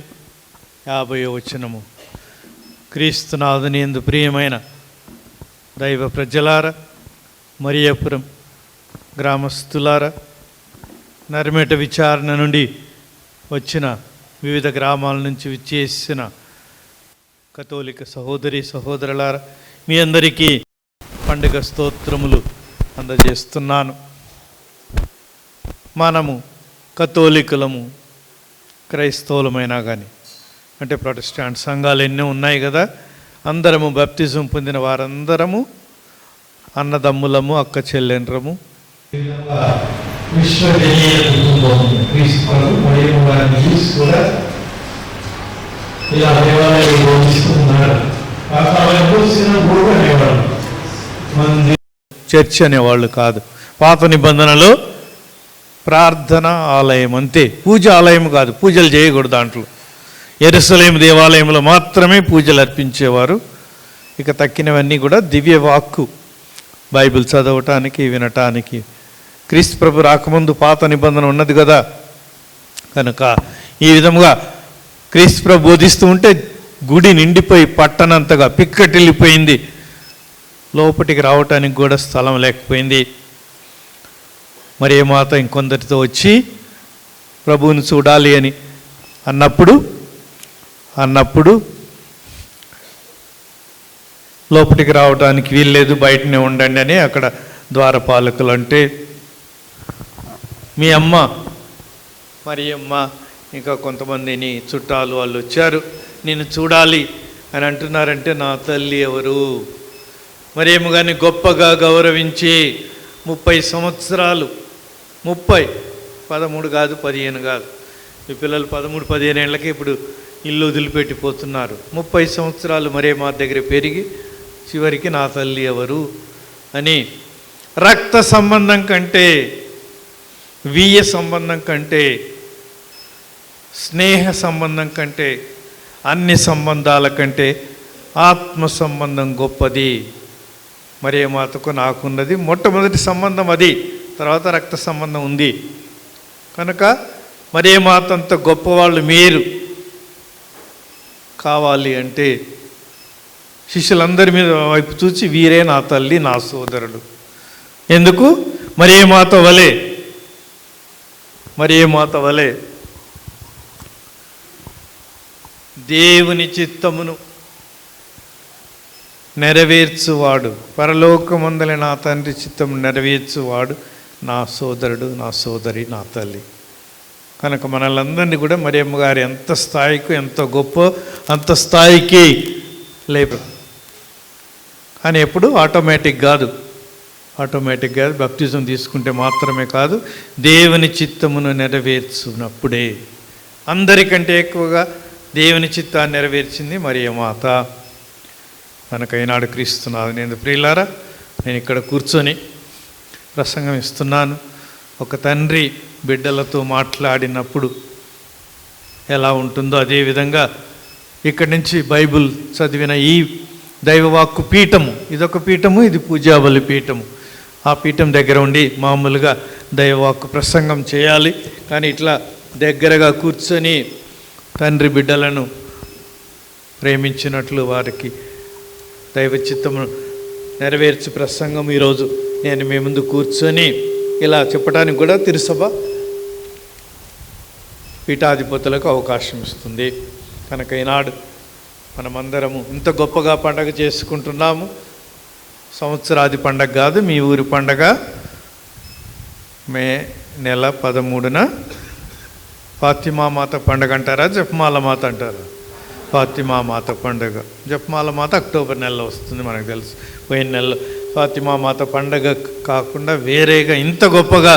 50వ వచనము. క్రీస్తునాథుని యందు ప్రియమైన దైవ ప్రజలారా, మరియాపురం గ్రామస్తులారా, నరిమేట విచారణ నుండి వచ్చిన వివిధ గ్రామాల నుంచి విచ్చేసిన కథోలిక సహోదరి సహోదరులారా, మీ అందరికీ పండుగ స్తోత్రములు అందజేస్తున్నాను. మనము కథోలికులము, క్రైస్తవులమైనా కానీ, అంటే ప్రొటెస్టాంట్ సంఘాలు ఎన్నో ఉన్నాయి కదా, అందరము బాప్తిజం పొందిన వారందరము అన్నదమ్ములము, అక్క చెల్లెండ్రము. చర్చ్ అనేవాళ్ళు కాదు. పాత నిబంధనలో ప్రార్థన ఆలయం అంతే, పూజ ఆలయం కాదు. పూజలు చేయకూడదు దాంట్లో. యెరూషలేము దేవాలయంలో మాత్రమే పూజలు అర్పించేవారు. ఇక తక్కినవన్నీ కూడా దివ్య వాక్కు, బైబిల్ చదవటానికి, వినటానికి. క్రీస్తు ప్రభు రాకముందు పాత నిబంధన ఉన్నది కదా, కనుక ఈ విధముగా క్రీస్తు ప్రభు బోధిస్తూ ఉంటే గుడి నిండిపోయి పట్టనంతగా పిక్కటిల్లిపోయింది. లోపటికి రావటానికి కూడా స్థలం లేకపోయింది. మరి ఏ మాత ఇంకొందరితో వచ్చి ప్రభువుని చూడాలి అని అన్నప్పుడు లోపటికి రావడానికి వీల్లేదు, బయటనే ఉండండి అని అక్కడ ద్వారపాలకులు అంటే, మీ అమ్మ మరి అమ్మ ఇంకా కొంతమందిని చుట్టాలు వాళ్ళు వచ్చారు, నేను చూడాలి అని అంటున్నారంటే, నా తల్లి ఎవరు? మరేమో కానీ గొప్పగా గౌరవించి 30 సంవత్సరాలు, 13 కాదు 15 కాదు, ఈ పిల్లలు 13-15 ఏళ్ళకి ఇప్పుడు ఇల్లు వదిలిపెట్టిపోతున్నారు. 30 సంవత్సరాలు మరే మా దగ్గర పెరిగి చివరికి నా తల్లి ఎవరు అని రక్త సంబంధం కంటే, వీయ సంబంధం కంటే, స్నేహ సంబంధం కంటే, అన్ని సంబంధాల కంటే ఆత్మ సంబంధం గొప్పది. మరే మాతకు నాకున్నది మొట్టమొదటి సంబంధం అది, తర్వాత రక్త సంబంధం ఉంది. కనుక మరే మాత అంత గొప్పవాళ్ళు మీరు కావాలి అంటే శిష్యులందరి మీద వైపు చూసి, వీరే నా తల్లి, నా సోదరుడు. ఎందుకు? మరే మాత వలె దేవుని చిత్తమును నెరవేర్చువాడు, పరలోకమందలి నా తండ్రి చిత్తము నెరవేర్చువాడు నా సోదరుడు, నా సోదరి, నా తల్లి. కనుక మనల్ందరినీ కూడా మరియమ్మ గారు ఎంత స్థాయికి, ఎంత గొప్ప అంత స్థాయికి లేదు. కానీ ఎప్పుడు ఆటోమేటిక్ కాదు బాప్టిజం తీసుకుంటే మాత్రమే కాదు, దేవుని చిత్తమును నెరవేర్చున్నప్పుడే. అందరికంటే ఎక్కువగా దేవుని చిత్తాన్ని నెరవేర్చింది మరియమాత. కనుక ఈనాడు క్రీస్తునాథుని యందు ప్రియులారా, నేను ఇక్కడ కూర్చొని ప్రసంగం ఇస్తున్నాను. ఒక తండ్రి బిడ్డలతో మాట్లాడినప్పుడు ఎలా ఉంటుందో అదేవిధంగా ఇక్కడి నుంచి బైబిల్ చదివిన ఈ దైవవాక్కు పీఠము, ఇదొక పీఠము, ఇది పూజాబలి పీఠము. ఆ పీఠం దగ్గర ఉండి మామూలుగా దైవవాక్కు ప్రసంగం చేయాలి. కానీ ఇట్లా దగ్గరగా కూర్చొని తండ్రి బిడ్డలను ప్రేమించినట్లు వారికి దైవ చిత్తమును నెరవేర్చి ప్రసంగం ఈరోజు నేను మీ ముందు కూర్చొని ఇలా చెప్పడానికి కూడా తిరుసభ పీఠాధిపతులకు అవకాశం ఇస్తుంది. కనుక ఈనాడు మనమందరము ఇంత గొప్పగా పండగ చేసుకుంటున్నాము. సంవత్సరాది పండగ కాదు, మీ ఊరి పండగ మే నెల 13న ఫాతిమా మాత పండగ అంటారా, జపమాల మాత అంటారా? ఫాతిమా మాత పండగ. జపమాల మాత అక్టోబర్ నెలలో వస్తుంది, మనకు తెలుసు. పోయిన నెలలో ఫాతిమా మాత పండగ కాకుండా వేరేగా ఇంత గొప్పగా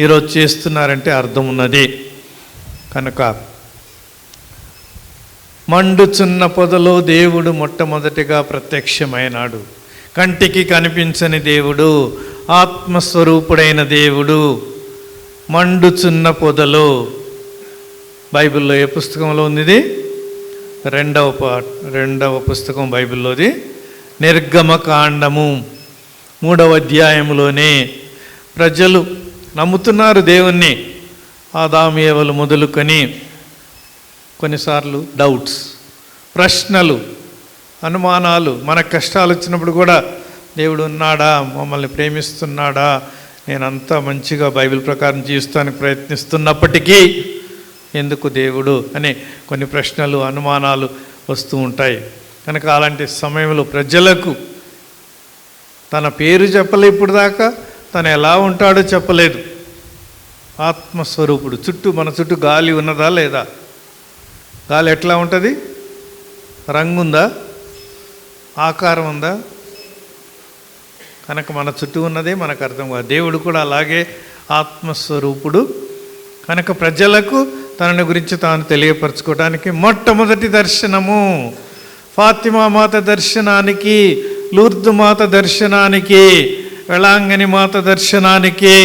ఈరోజు చేస్తున్నారంటే అర్థం ఉన్నది. కనుక మండుచున్న పొదలో దేవుడు మొట్టమొదటిగా ప్రత్యక్షమైనాడు. కంటికి కనిపించని దేవుడు, ఆత్మస్వరూపుడైన దేవుడు. మండుచున్న పొదలో బైబిల్లో ఏ పుస్తకంలో ఉంది ఇది? రెండవ పుస్తకం బైబిల్లోది నిర్గమకాండము 3వ అధ్యాయంలోనే ప్రజలు నమ్ముతున్నారు దేవుణ్ణి, ఆదాము ఏవలు మొదలుకొని కొన్నిసార్లు డౌట్స్, ప్రశ్నలు, అనుమానాలు. మన కష్టాలు వచ్చినప్పుడు కూడా దేవుడు ఉన్నాడా, మమ్మల్ని ప్రేమిస్తున్నాడా, నేనంతా మంచిగా బైబిల్ ప్రకారం జీవిస్తానికి ప్రయత్నిస్తున్నప్పటికీ ఎందుకు దేవుడు అనే కొన్ని ప్రశ్నలు, అనుమానాలు వస్తూ ఉంటాయి. కనుక అలాంటి సమయంలో ప్రజలకు తన పేరు చెప్పలే, ఇప్పుడు దాకా తను ఎలా ఉంటాడో చెప్పలేదు. ఆత్మస్వరూపుడు. మన చుట్టూ గాలి ఉన్నదా లేదా? గాలి ఎట్లా ఉంటుంది? రంగు ఉందా? ఆకారం ఉందా? కనుక మన చుట్టూ ఉన్నదే మనకు అర్థం కాదు. దేవుడు కూడా అలాగే ఆత్మస్వరూపుడు. కనుక ప్రజలకు తనని గురించి తాను తెలియపరచుకోవడానికి మొట్టమొదటి దర్శనము ఫాతిమా మాత దర్శనానికి, లూర్దు మాత దర్శనానికి, వేళాంగని మాత దర్శనానికి,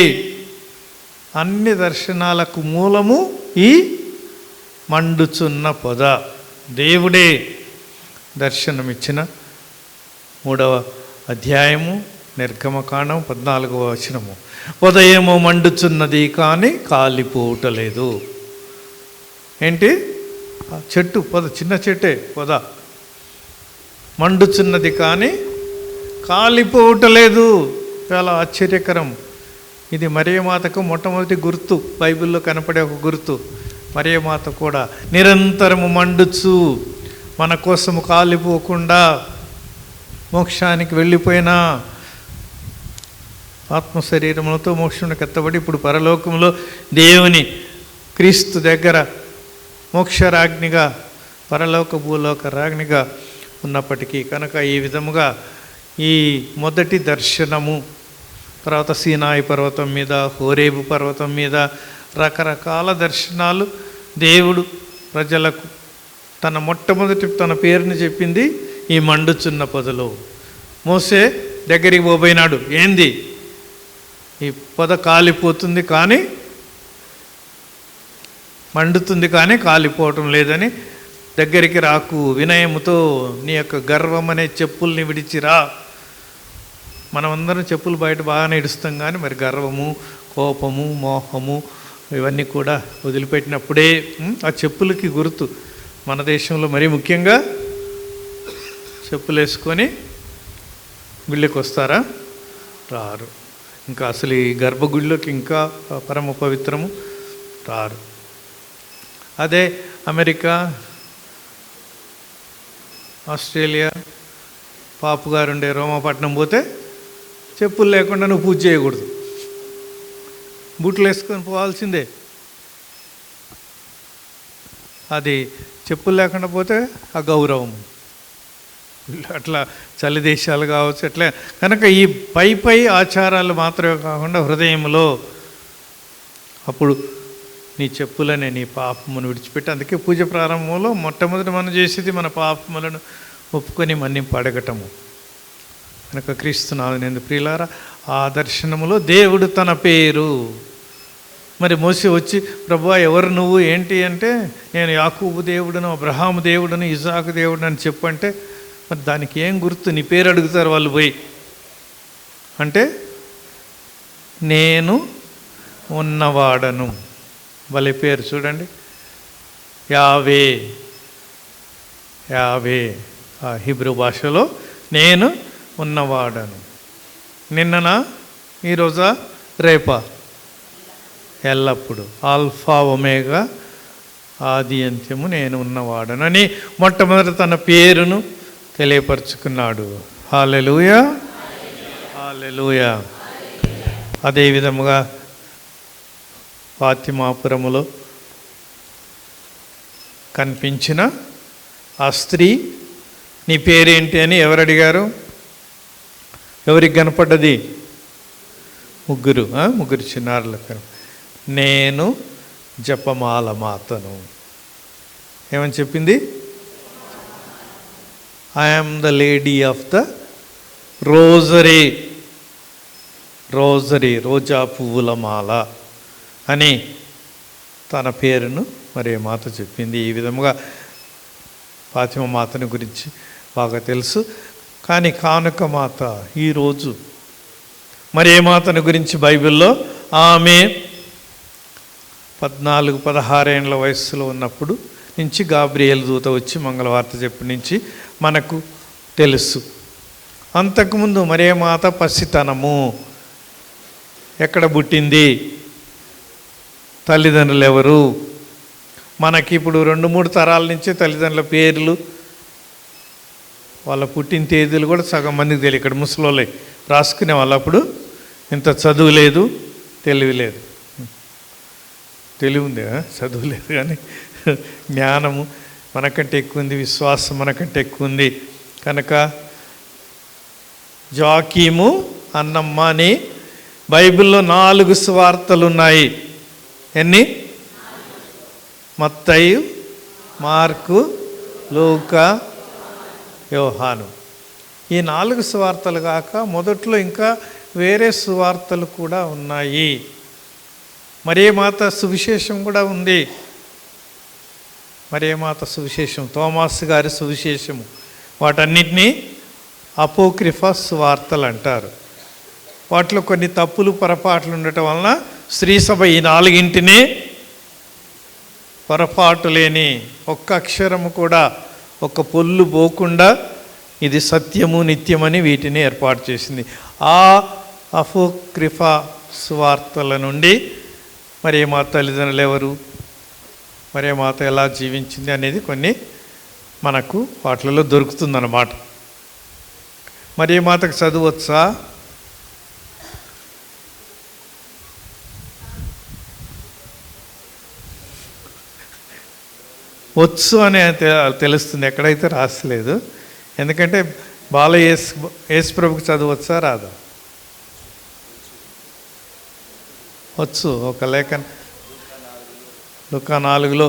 అన్ని దర్శనాలకు మూలము ఈ మండుచున్న పొద. దేవుడే దర్శనమిచ్చిన 3వ అధ్యాయము నిర్గమకాండం 14వ వచనము. పొద ఏమో మండుచున్నది కానీ కాలిపోవటలేదు. ఏంటి? చెట్టు పొద, చిన్న చెట్టే పొద, మండుచున్నది కానీ కాలిపోవటలేదు. చాలా ఆశ్చర్యకరం. ఇది మరియమాతకు మొట్టమొదటి గుర్తు, బైబిల్లో కనపడే ఒక గుర్తు. మరియమాత కూడా నిరంతరము మండుచు, మన కోసము కాలిపోకుండా మోక్షానికి వెళ్ళిపోయినా ఆత్మ శరీరములతో మోక్షమునికి ఎత్తబడి ఇప్పుడు పరలోకంలో దేవుని క్రీస్తు దగ్గర మోక్షరాజ్ఞిగా, పరలోక భూలోక రాజ్ఞిగా ఉన్నప్పటికీ కనుక ఈ విధముగా ఈ మొదటి దర్శనము, తర్వాత సీనాయి పర్వతం మీద, హోరేబు పర్వతం మీద రకరకాల దర్శనాలు దేవుడు ప్రజలకు తన మొట్టమొదటి తన పేరుని చెప్పింది ఈ మండుచున్న పొదలో. మోసే దగ్గరికి పోబోయినాడు. ఏంది? ఈ పొద కాలిపోతుంది కానీ, మండుతుంది కానీ కాలిపోవటం లేదని, దగ్గరికి రాకు, వినయముతో నీ యొక్క గర్వం అనే చెప్పుల్ని విడిచిరా. మనమందరం చెప్పులు బయట బాగానే ఇడుస్తాం కానీ మరి గర్వము, కోపము, మోహము ఇవన్నీ కూడా వదిలిపెట్టినప్పుడే ఆ చెప్పులకి గుర్తు. మన దేశంలో మరీ ముఖ్యంగా చెప్పులు వేసుకొని గుళ్ళకి వస్తారా? రారు. ఇంకా అసలు ఈ గర్భగుడిలోకి ఇంకా పరమ పవిత్రము రారు. అదే అమెరికా, ఆస్ట్రేలియా, పాపు గారు ఉండే రోమాపట్నం పోతే చెప్పులు లేకుండా నువ్వు పూజ చేయకూడదు, బూట్లు వేసుకొని పోవాల్సిందే. అది చెప్పులు లేకుండా పోతే అగౌరవం. అట్లా చలి దేశాలు కావచ్చు అట్లా. కనుక ఈ పై ఆచారాలు మాత్రమే కాకుండా హృదయంలో అప్పుడు నీ చెప్పులనే నీ పాపమును విడిచిపెట్టి, అందుకే పూజ ప్రారంభంలో మొట్టమొదటి మనం చేసేది మన పాపములను ఒప్పుకొని మన్నింపు అడగటము. కనుక క్రీస్తునాథుని ప్రియులారా, ఆ దర్శనములో దేవుడు తన పేరు మరి మోసే వచ్చి, ప్రభువా ఎవరు నువ్వు ఏంటి అంటే, నేను యాకోబు దేవుడును, అబ్రహాము దేవుడును, ఇసాకు దేవుడును అని చెప్పంటే, మరి దానికి ఏం గుర్తు? నీ పేరు అడుగుతారు వాళ్ళు పోయి. అంటే నేను ఉన్నవాడను. వాళ్ళ పేరు చూడండి, యావే. యావే ఆ హిబ్రూ భాషలో నేను ఉన్నవాడను. నిన్ననా, ఈరోజా, రేపా? ఎల్లప్పుడు. ఆల్ఫా ఒమేగా, ఆది అంత్యము నేను ఉన్నవాడను అని మొట్టమొదటి తన పేరును తెలియపరుచుకున్నాడు. హల్లెలూయా, హల్లెలూయా. అదేవిధముగా ఫాతిమాపురములో కనిపించిన ఆ స్త్రీ, నీ పేరేంటి అని ఎవరు అడిగారు? ఎవరికి కనపడ్డది? ముగ్గురు చిన్నారులకు. నేను జపమాల మాతను. ఏమని చెప్పింది? I am the lady of the rosary. Rosary, రోజా పువ్వుల మాల అని తన పేరును మరి మాత చెప్పింది. ఈ విధముగా ఫాతిమా మాతని గురించి బాగా తెలుసు. కానీ కానుక మాత ఈరోజు మరియ మాతను గురించి బైబిల్లో ఆమె 14-16 ఏళ్ల వయస్సులో ఉన్నప్పుడు నుంచి గాబ్రియేలు దూత వచ్చి మంగళవార్త చెప్పి నుంచి మనకు తెలుసు. అంతకుముందు మరియ మాత పసితనము, ఎక్కడ పుట్టింది, తల్లిదండ్రులు ఎవరు, మనకి ఇప్పుడు 2-3 తరాల నుంచి తల్లిదండ్రుల పేర్లు, వాళ్ళ పుట్టిన తేదీలు కూడా సగం మందికి తెలియదు. ఇక్కడ ముసలోళ్ళే రాసుకునే వాళ్ళు. అప్పుడు ఇంత చదువు లేదు, తెలివి లేదు. తెలివి ఉంది, చదువు లేదు, కానీ జ్ఞానము మనకంటే ఎక్కువ ఉంది, విశ్వాసం మనకంటే ఎక్కువ ఉంది. కనుక జాకీము, అన్నమ్మ అని బైబిల్లో 4 సువార్తలు ఉన్నాయి. ఎన్ని? మత్తయి, మార్కు, లూకా, యోహాను. ఈ 4 సువార్తలు కాక మొదట్లో ఇంకా వేరే సువార్తలు కూడా ఉన్నాయి. మరియ మాత సువిశేషం కూడా ఉంది. మరియ మాత సువిశేషం, తోమాస్ గారి సువిశేషము, వాటన్నిటినీ అపోక్రిఫా సువార్తలు అంటారు. వాటిలో కొన్ని తప్పులు పొరపాట్లు ఉండటం వలన శ్రీసభ ఈ 4ంటినే పొరపాటు లేని ఒక్క అక్షరము కూడా ఒక పొల్లు పోకుండా ఇది సత్యము నిత్యమని వీటిని ఏర్పాటు చేసింది. ఆ అపోక్రిఫా సువార్తల నుండి మరియ మాత తల్లిదండ్రులు ఎవరు, మరియ మాత ఎలా జీవించింది అనేది కొన్ని మనకు వాటిలలో దొరుకుతుందన్నమాట. మరియ మాతకు చదువు వచ్చా? వచ్చు అని తెలుస్తుంది, ఎక్కడైతే రాసలేదు. ఎందుకంటే యేసు ప్రభుకి చదువు వచ్చా రాదా? వచ్చు. ఒక లేఖన లూకా 4లో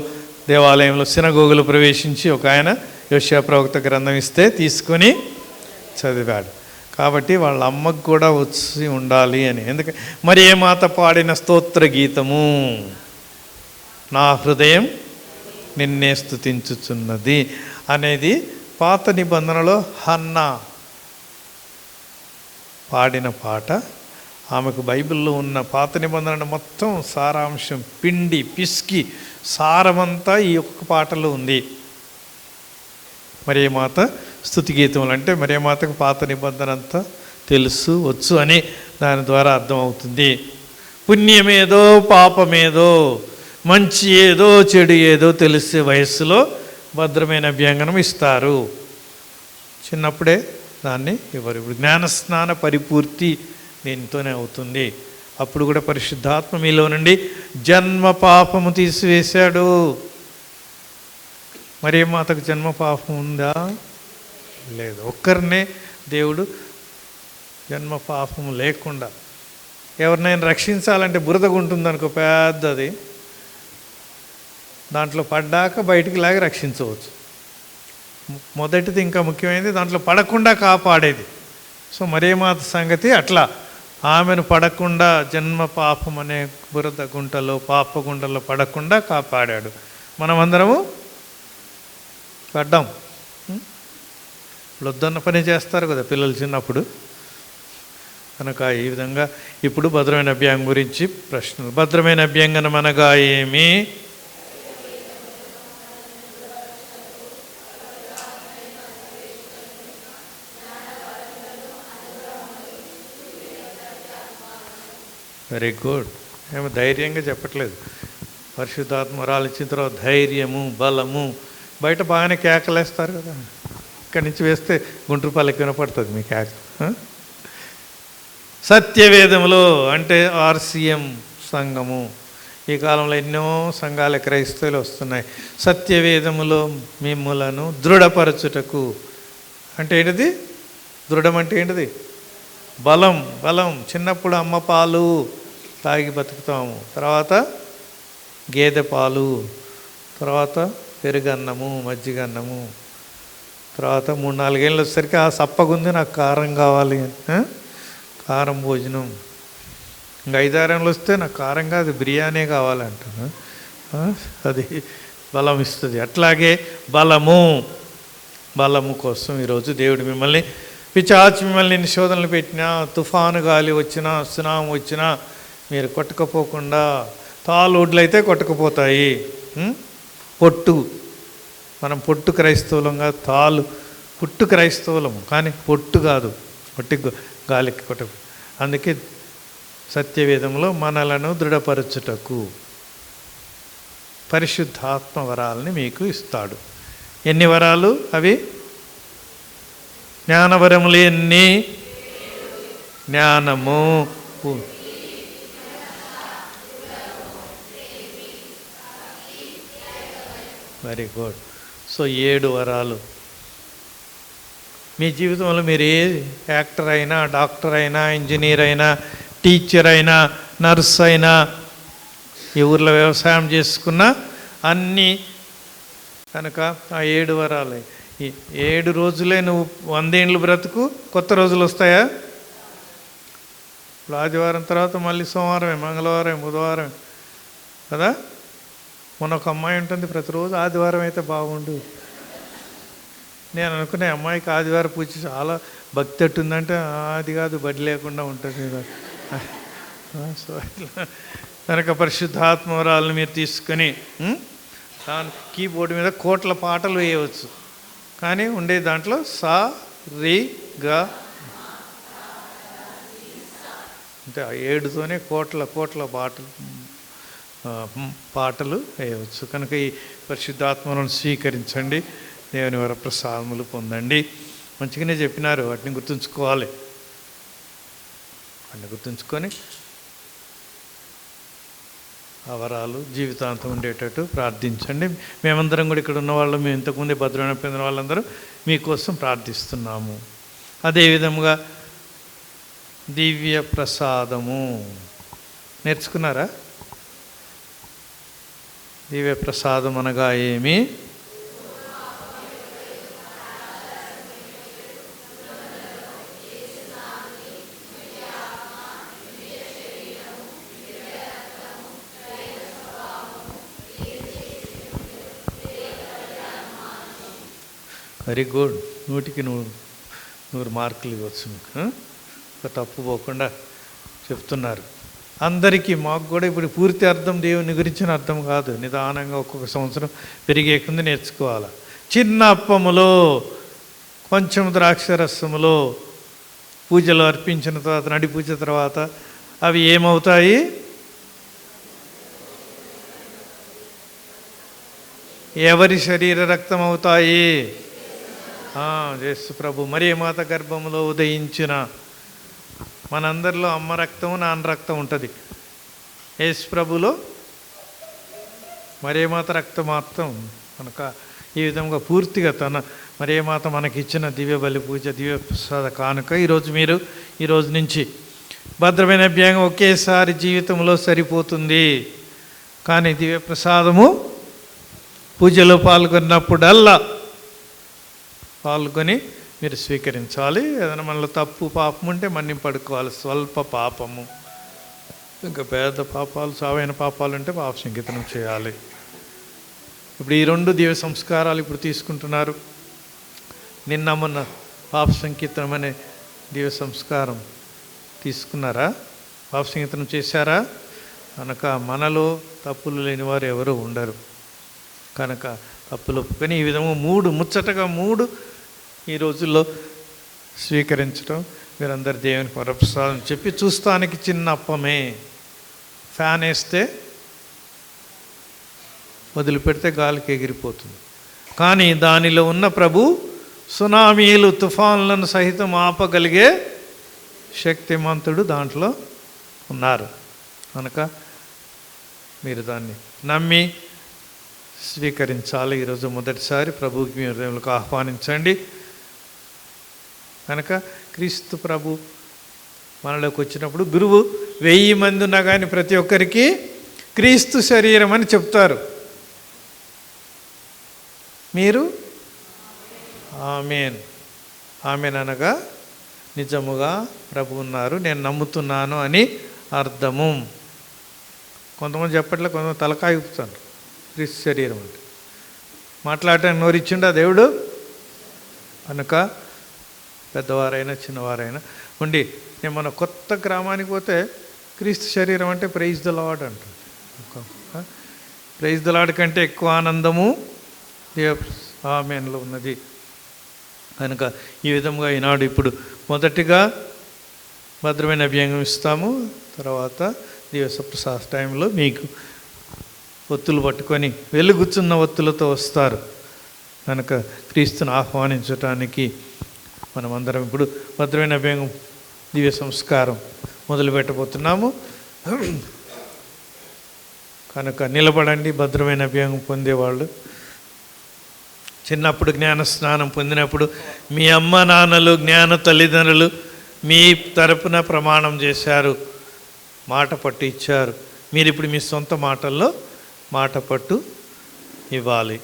దేవాలయంలో సినగోగులు ప్రవేశించి ఒక ఆయన యోషియా ప్రవక్త గ్రంథం ఇస్తే తీసుకొని చదివాడు. కాబట్టి వాళ్ళ అమ్మకు కూడా వచ్చి ఉండాలి అని. ఎందుకంటే మరియ మాత పాడిన స్తోత్ర గీతము, నా హృదయం నిన్నే స్తుతించుచున్నది అనేది పాత నిబంధనలో హన్నా పాడిన పాట. ఆమెకు బైబిల్లో ఉన్న పాత నిబంధన మొత్తం సారాంశం పిండి పిసికి సారమంతా ఈ ఒక్క పాటలో ఉంది. మరియ మాత స్తుతి గీతములు అంటే మరియ మాతకు పాత నిబంధన అంతా తెలుసు, వచ్చు అని దాని ద్వారా అర్థమవుతుంది. పుణ్యమేదో పాపమేదో, మంచి ఏదో చెడు ఏదో తెలిసే వయస్సులో భద్రమైన అభ్యంగనం ఇస్తారు. చిన్నప్పుడే దాన్ని ఇవ్వరు. ఇప్పుడు జ్ఞానస్నాన పరిపూర్తి దీనితోనే అవుతుంది. అప్పుడు కూడా పరిశుద్ధాత్మ మీలో నుండి జన్మ పాపము తీసివేశాడు. మరియ మాతకు జన్మ పాపం ఉందా? లేదు. ఒక్కరినే దేవుడు జన్మ పాపము లేకుండా, ఎవరినైనా రక్షించాలంటే బురదగా ఉంటుందనుకో పెద్దది, దాంట్లో పడ్డాక బయటికి లాగి రక్షించవచ్చు. మొదటిది ఇంకా ముఖ్యమైనది దాంట్లో పడకుండా కాపాడేది. సో మరియ మాత సంగతి అట్లా, ఆమెను పడకుండా జన్మ పాపం అనే బురద గుంటలో పాప గుంటలో పడకుండా కాపాడాడు. మనమందరము పడ్డాం. ఇప్పుడు వద్దన్న పని చేస్తారు కదా పిల్లలు చిన్నప్పుడు. కనుక ఈ విధంగా ఇప్పుడు భద్రమైన అభ్యంగం గురించి ప్రశ్నలు. భద్రమైన అభ్యంగనం అనగా ఏమి? Very good. ఏమో ధైర్యంగా చెప్పట్లేదు. పరిశుద్ధాత్మ రాలిచ్చిన తర్వాత ధైర్యము, బలము. బయట బాగానే కేకలేస్తారు కదా, ఇక్కడి నుంచి వేస్తే గుంటూరుపాలెకి వినపడుతుంది మీ కేక. సత్యవేదములో అంటే ఆర్సిఎం సంఘము. ఈ కాలంలో ఎన్నో సంఘాల క్రైస్తవులు వస్తున్నాయి. సత్యవేదములో మిమ్ములను దృఢపరచుటకు అంటే ఏంటిది? దృఢం అంటే ఏంటిది? బలం. బలం. చిన్నప్పుడు అమ్మ పాలు తాగి బతుకుతాము, తర్వాత గేదె పాలు, తర్వాత పెరుగన్నము, మజ్జిగన్నము, తర్వాత 3-4 ఏళ్ళు వచ్చేసరికి ఆ సప్పగుంది నాకు కారం కావాలి, కారం భోజనం. ఇంకా 5-6 ఏళ్ళు వస్తే నాకు కారం కాదు బిర్యానీ కావాలంటాను. అది బలం ఇస్తుంది. అట్లాగే బలము కోసం ఈరోజు దేవుడు మిమ్మల్ని పిచాచి మిమ్మల్ని ఎన్ని శోధనలు పెట్టినా, తుఫాను గాలి వచ్చినా, సునామీ వచ్చినా మీరు కొట్టుకుపోకుండా, తాళోడ్లు అయితే కొట్టుకుపోతాయి. పొట్టు, మనం పొట్టు క్రైస్తవులంగా, పుట్టు క్రైస్తవులము కానీ పొట్టు కాదు, పొట్టి గాలికి కొట్టు. అందుకే సత్యవేదంలో మనలను దృఢపరచుటకు పరిశుద్ధాత్మ వరాలని మీకు ఇస్తాడు. ఎన్ని వరాలు అవి? జ్ఞానవరములు ఎన్ని? జ్ఞానము, వెరీ గుడ్. సో 7 వరాలు. మీ జీవితంలో మీరు ఏ యాక్టర్ అయినా, డాక్టర్ అయినా, ఇంజనీర్ అయినా, టీచర్ అయినా, నర్స్ అయినా, ఈ ఊర్లో వ్యవసాయం చేసుకున్నా అన్నీ కనుక ఆ 7 వరాలే. ఈ 7 రోజులే నువ్వు 100 ఏళ్ళు బ్రతుకు, కొత్త రోజులు వస్తాయా? ఇప్పుడు ఆదివారం తర్వాత మళ్ళీ సోమవారమే, మంగళవారం, బుధవారం కదా. మొన్న ఒక అమ్మాయి ఉంటుంది, ప్రతిరోజు ఆదివారం అయితే బాగుండు. నేను అనుకునే అమ్మాయికి ఆదివారం పూజ చాలా భక్తి అట్టుందంటే, అది కాదు, బడి లేకుండా ఉంటుంది కదా. సో ఇట్లా కనుక పరిశుద్ధాత్మవరాలను మీరు తీసుకొని దాని కీబోర్డు మీద కోట్ల పాటలు వేయవచ్చు, కానీ ఉండే దాంట్లో సా, రి, గా అంటే 7తోనే కోట్ల పాటలు వేయవచ్చు. కనుక ఈ పరిశుద్ధాత్మలను స్వీకరించండి, దేవుని వరప్రసాదములు పొందండి. మంచిగానే చెప్పినారు, వాటిని గుర్తుంచుకోవాలి. వాటిని గుర్తుంచుకొని ఆ వరాలు జీవితాంతం ఉండేటట్టు ప్రార్థించండి. మేమందరం కూడా ఇక్కడ ఉన్న వాళ్ళు, మేము ఇంతకుముందే భద్రమైన పొందిన వాళ్ళందరూ మీకోసం ప్రార్థిస్తున్నాము. అదేవిధంగా దివ్య ప్రసాదము నేర్చుకున్నారా? దివ్య ప్రసాదం అనగా ఏమి? Very good. 100కి 100 మార్కులు ఇవ్వచ్చు మీకు. ఒక తప్పు పోకుండా చెప్తున్నారు అందరికీ. మాకు కూడా ఇప్పుడు పూర్తి అర్థం దేవుని గురించిన అర్థం కాదు, నిదానంగా ఒక్కొక్క సంవత్సరం పెరిగే కింద నేర్చుకోవాలి. చిన్న అప్పములో కొంచెం ద్రాక్షరసములో పూజలో అర్పించిన తర్వాత, నడి పూజ తర్వాత అవి ఏమవుతాయి? ఎవరి శరీర రక్తం అవుతాయి? యేసు ప్రభు మరియ మాత గర్భములో ఉదయించిన, మనందరిలో అమ్మ రక్తము, నాన్న రక్తం ఉంటుంది. యేసు ప్రభులో మరియ మాత రక్తం మాత్రం. కనుక ఈ విధంగా పూర్తిగా తన మరియ మాత మనకిచ్చిన దివ్య బలి పూజ, దివ్య ప్రసాద కానుక ఈ రోజు నుంచి భద్రమైన అభ్యాసం ఒకేసారి జీవితంలో సరిపోతుంది. కానీ దివ్య ప్రసాదము పూజలో పాల్గొన్నప్పుడల్లా పాల్గొని మీరు స్వీకరించాలి. ఏదైనా మనలో తప్పు పాపం ఉంటే మన్నింపడుకోవాలి. స్వల్ప పాపము, ఇంకా పెద్ద పాపాలు, సావైన పాపాలు ఉంటే పాప సంకీర్తనం చేయాలి. ఇప్పుడు ఈ 2 దివ్య సంస్కారాలు ఇప్పుడు తీసుకుంటున్నారు. నిన్న మొన్న పాప సంకీర్తనం అనే దివ్య సంస్కారం తీసుకున్నారా? పాప సంకీర్తనం చేశారా? కనుక మనలో తప్పులు లేని వారు ఎవరు ఉండరు. కనుక తప్పులు ఒప్పుకొని ఈ విధంగా 3 ముచ్చటగా 3 ఈ రోజుల్లో స్వీకరించడం. మీరందరు దేవుని వరప్రసాదం చెప్పి, చూస్తానికి చిన్న అప్పమే, ఫ్యాన్ వేస్తే వదిలిపెడితే గాలికి ఎగిరిపోతుంది, కానీ దానిలో ఉన్న ప్రభు సునామీలు, తుఫాన్లను సహితం ఆపగలిగే శక్తిమంతుడు దాంట్లో ఉన్నారు. కనుక మీరు దాన్ని నమ్మి స్వీకరించాలి. ఈరోజు మొదటిసారి ప్రభువుకి మీ హృదయంలోకి ఆహ్వానించండి. కనుక క్రీస్తు ప్రభు మనలోకి వచ్చినప్పుడు గురువు 1000 మంది ఉన్నా కానీ ప్రతి ఒక్కరికి క్రీస్తు శరీరం అని చెప్తారు. మీరు ఆమేన్ ఆమేన్ అనగా నిజముగా ప్రభు ఉన్నారు, నేను నమ్ముతున్నాను అని అర్థము. కొంతమంది చెప్పట్లే, కొంతమంది తలకాయ ఊపుతారు. క్రీస్తు శరీరం అంటే మాట్లాడటానికి నోరిచ్చిండా దేవుడు? కనుక పెద్దవారైనా చిన్నవారైనా ఉండి, నేను మన కొత్త గ్రామానికి పోతే క్రీస్తు శరీరం అంటే ప్రైజ్ ద లార్డ్ అంటారు. ప్రైజ్ ద లార్డ్ కంటే ఎక్కువ ఆనందము ఆమేన్లో ఉన్నది కనుక ఈ విధంగా ఈనాడు ఇప్పుడు మొదటిగా భద్రమైన అభ్యంగం ఇస్తాము. తర్వాత దివస ప్రసాద టైంలో మీకు ఒత్తులు పట్టుకొని వెలుగుచున్న ఒత్తులతో వస్తారు కనుక క్రీస్తుని ఆహ్వానించడానికి మనమందరం ఇప్పుడు భద్రమైన అభ్యంగం దివ్య సంస్కారం మొదలు పెట్టబోతున్నాము కనుక నిలబడండి. భద్రమైన అభ్యంగం పొందేవాళ్ళు చిన్నప్పుడు జ్ఞాన స్నానం పొందినప్పుడు మీ అమ్మ నాన్నలు జ్ఞాన తల్లిదండ్రులు మీ తరపున ప్రమాణం చేశారు, మాట పట్టు ఇచ్చారు. మీరు ఇప్పుడు మీ సొంత మాటల్లో మాట పట్టు ఇవ్వాలి.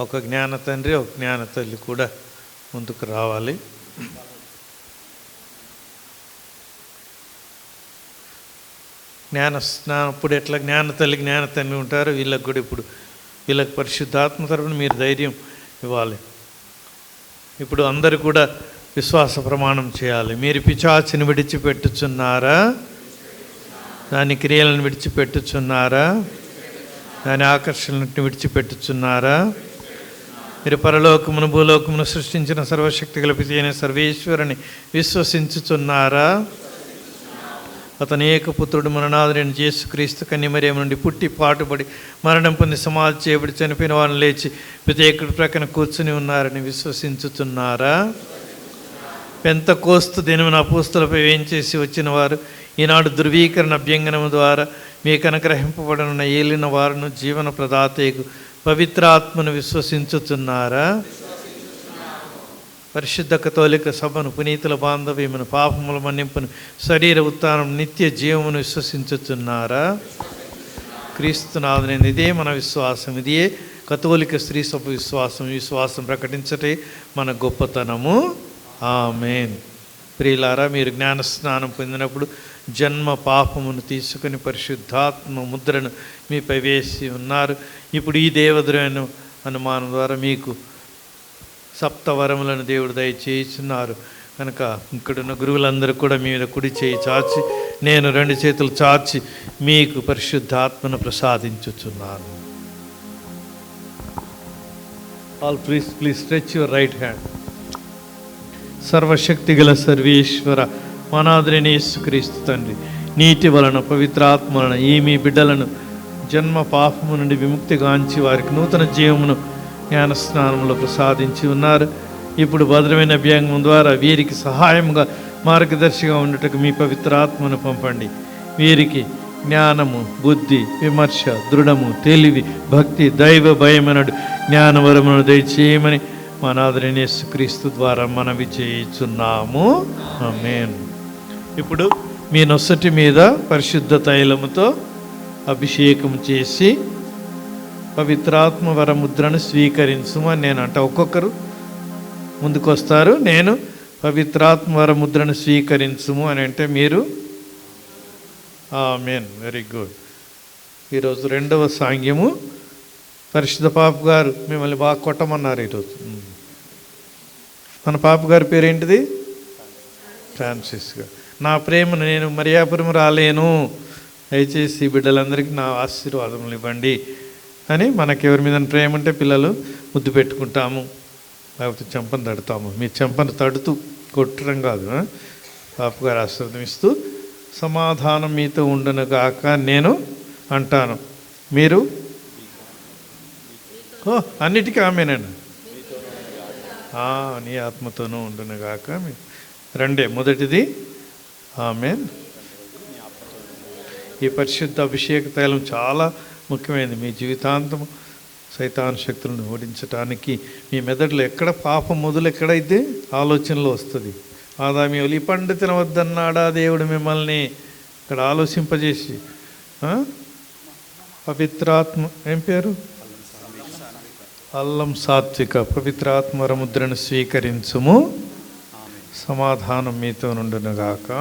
ఒక జ్ఞాన తండ్రి ఒక జ్ఞాన తల్లి కూడా ముందుకు రావాలి. జ్ఞాన స్నానం ఇప్పుడు ఎట్లా జ్ఞాన తల్లి జ్ఞాన తండ్రి ఉంటారు, వీళ్ళకి కూడా ఇప్పుడు వీళ్ళకి పరిశుద్ధాత్మ తరపున మీరు ధైర్యం ఇవ్వాలి. ఇప్పుడు అందరూ కూడా విశ్వాస ప్రమాణం చేయాలి. మీరు పిశాచిని విడిచిపెట్టుచున్నారా? దాని క్రియలను విడిచిపెట్టుచున్నారా? దాని ఆకర్షణలను విడిచిపెట్టుచున్నారా? మీరు పరలోకమును భూలోకమును సృష్టించిన సర్వశక్తి గల పిత అయిన సర్వేశ్వరుని విశ్వసించుచున్నారా? అతని ఏకపుత్రుడు మననాథుడైన యేసుక్రీస్తు కన్యమరియము నుండి పుట్టి పాటుపడి మరణం పొంది సమాధి చేయబడి చనిపోయిన వారిని లేచి పితేకుడి ప్రక్కన కూర్చుని ఉన్నారని విశ్వసించుతున్నారా? పెంతకోస్తు దినమున అపోస్తలపై వేంచేసి వచ్చిన వారు ఈనాడు ధృవీకరణ అభ్యంగనము ద్వారా మీకు అనుగ్రహింపబడిన ఏలిన వారును జీవన ప్రదాతకు పవిత్రాత్మను విశ్వసించుతున్నారా? పరిశుద్ధ కథోలిక సభను, పునీతుల బాంధవ్యమును, పాపముల మన్నింపును, శరీర ఉత్థానం, నిత్య జీవమును విశ్వసించుతున్నారా? క్రీస్తునాథుని ఇదే మన విశ్వాసం, ఇదే కథోలిక స్త్రీ సభ విశ్వాసం. విశ్వాసం ప్రకటించటే మన గొప్పతనము. ఆమేన్. ప్రియులారా, మీరు జ్ఞాన స్నానం పొందినప్పుడు జన్మ పాపమును తీసుకుని పరిశుద్ధాత్మ ముద్రను మీపై వేసి ఉన్నారు. ఇప్పుడు ఈ దేవద్రమైన అనుమానం ద్వారా మీకు సప్తవరములను దేవుడు దయచేస్తున్నారు కనుక ఇక్కడున్న గురువులందరూ కూడా మీ మీద కుడి చేయి చాచి, నేను రెండు చేతులు చాచి మీకు పరిశుద్ధాత్మను ప్రసాదించుచున్నాను. All please stretch your right hand. సర్వశక్తి గల సర్వేశ్వర మనాదురైన యేసుక్రీస్తు తండ్రి, నీటి వలన పవిత్రాత్మ వలన ఈ మీ బిడ్డలను జన్మ పాపము నుండి విముక్తిగాంచి వారికి నూతన జీవమును జ్ఞానస్నానంలో ప్రసాదించి ఉన్నారు. ఇప్పుడు భద్రమైన అభ్యంగం ద్వారా వీరికి సహాయంగా మార్గదర్శిగా ఉండటకు మీ పవిత్రాత్మను పంపండి. వీరికి జ్ఞానము, బుద్ధి, విమర్శ, దృఢము, తెలివి, భక్తి, దైవ భయమనడు జ్ఞానవరమును దయచేయమని మా నాథుడైన యేసుక్రీస్తు ద్వారా మనవి చేయుచున్నాము. ఆమేన్. ఇప్పుడు మీ నొసటి మీద పరిశుద్ధ తైలముతో అభిషేకం చేసి పవిత్రాత్మ వరముద్రను స్వీకరించుమని నేను అంట. ఒక్కొక్కరు ముందుకు వస్తారు, నేను పవిత్రాత్మ వరముద్రను స్వీకరించుము అని అంటే మీరు ఆమేన్. Very good. ఈరోజు రెండవ సాంగ్యము. పరిశుద్ధ పాప గారు మిమ్మల్ని బాగా కొట్టమన్నారు ఈరోజు. మన పాప గారి పేరేంటిది? ఫ్రాన్సిస్ గారు. నా ప్రేమను నేను మరియాపురం రాలేను, దయచేసి బిడ్డలందరికీ నా ఆశీర్వాదములు ఇవ్వండి అని. మనకెవరి మీద ప్రేమ ఉంటే పిల్లలు ముద్దు పెట్టుకుంటాము, లేకపోతే చెంపను తడుతాము. మీ చెంపను తడుతూ కొట్టడం కాదు, పాప గారు ఆశీర్వదిస్తూ సమాధానం మీతో ఉండును గాక నేను అంటాను, మీరు అన్నిటికీ ఆమేనండి. నీ ఆత్మతోనూ ఉండును గాక. రెండే, మొదటిది ఆమేన్. ఈ పరిశుద్ధ అభిషేక తైలం చాలా ముఖ్యమైనది. మీ జీవితాంతము సైతాను శక్తులను ఓడించడానికి మీ మెదడులో ఎక్కడ పాపం మొదలు ఎక్కడైతే ఆలోచనలో వస్తుంది. ఆదామీయులు ఈ పండు తినవద్దన్నాడా దేవుడు మిమ్మల్ని, ఇక్కడ ఆలోచింపజేసి పవిత్రాత్మ ఏం పేరు? అల్లం సాత్విక పవిత్రాత్మ వరముద్రను స్వీకరించుము, సమాధానం మీతో నుండునుగాక.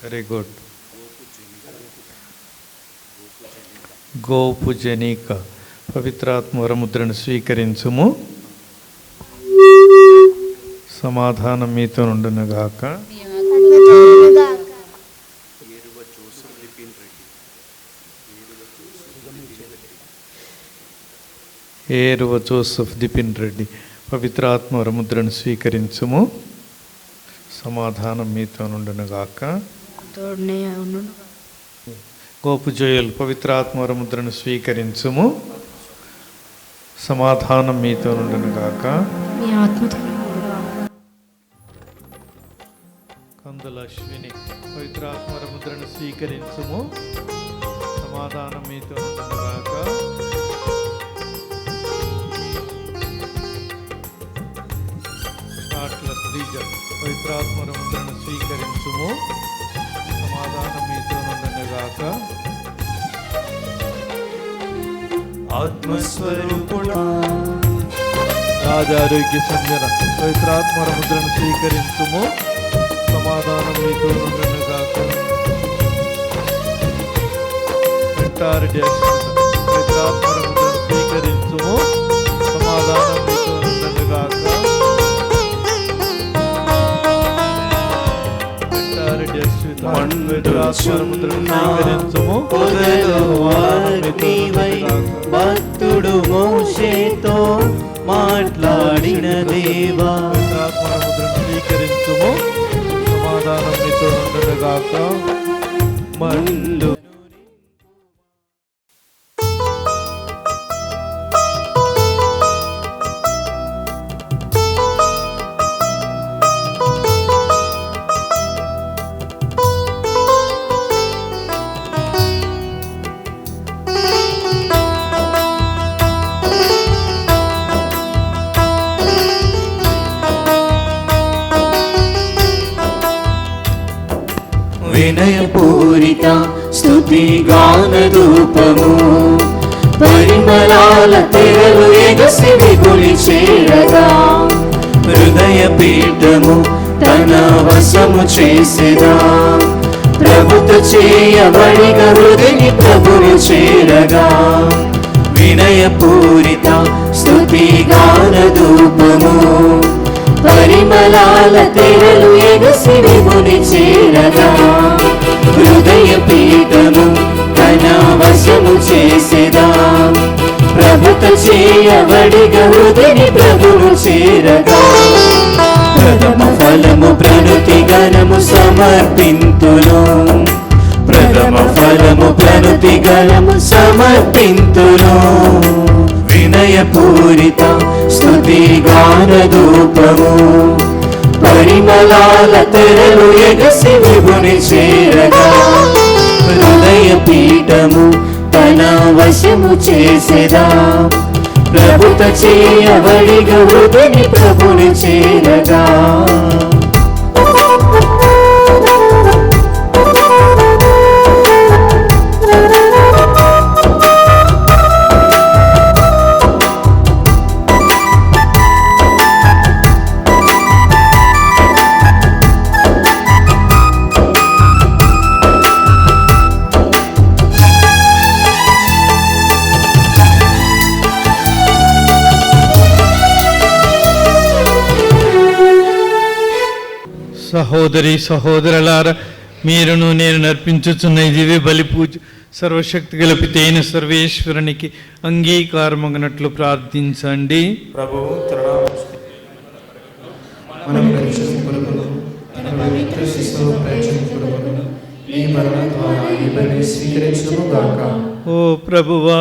Very good. గోపుజనిక పవిత్రాత్మ వరముద్రను స్వీకరించుము. సమాధానం మీతో నుండునుగాక. ఏరువ జోసెఫ్ దిపిన్ రెడ్డి పవిత్రాత్మ వరముద్రను స్వీకరించుము. సమాధానం మీతో నుండునుగాక. గోపు జోయల్ పవిత్రాత్మ వరముద్రను స్వీకరించుము. సమాధానం మీతో నుండునుగాక. కందుల అశ్విని పవిత్రాత్మ వరముద్రను స్వీకరించుము. సమాధానం మీతో నుండునుగాక. శ్రీజ పవిత్రాత్మ వరముద్రను స్వీకరించుము. సమాధానం మీతో నుండునుగాక. ఆత్మస్వరూపుడా రాజారోగ్య సంజన పవిత్రాత్మ వరముద్రను స్వీకరించుము. సమాధానం మీతో నుండునుగాక. వెంటారెడ్డి అశ్విత పవిత్రాత్మ వరముద్రను స్వీకరించుము. సమాధానం మీతో నుండునుగాక. వెంటారెడ్డి అశ్విత పవిత్రాత్మ వరముద్రను స్వీకరించుము. భక్తుడు మోషేతో మాట్లాడిన దేవా పవిత్రాత్మ వరముద్రను స్వీకరించుము. సమాధానం మీతో నుండునుగాక. మండు వినయపూరిత స్తుతి గాన ధూపము పరిమళాల తెరలు ఎగసి విగులి చేరగా హృదయ పీఠము తన వశము చేసేదా ప్రభుత చేయబడిన హృదయ ప్రభుని చేరగా వినయపూరిత స్తుతి గాన ధూపము పరిమళాల తెరలు ఎగసి విముని చేరగా హృదయ పీఠము తన వశము చేసేదా ప్రభుత చేయబడిన హృదయ ప్రభును చేరగా ప్రథమ ఫలము ప్రణుతి గణము సమర్పింతును ప్రథమ ఫలము ప్రణుతి గణము సమర్పింతును వినయపూరిత స్తుతి గాన ధూపము పరిమళాల తెరలు ఎగసి విభుని చేరగా హృదయ పీఠము తన వశము చేసేదా ప్రభుత చేయబడిన హృదయ ప్రభుని చేరగా సహోదరి సహోదరులారా, మీరును నేను నర్పించుచున్న ఈ దివ్య బలి పూజ సర్వశక్తి గల పితైన సర్వేశ్వరునికి అంగీకారమగినట్లు ప్రార్థించండి. ప్రభువు ఓ ప్రభువా,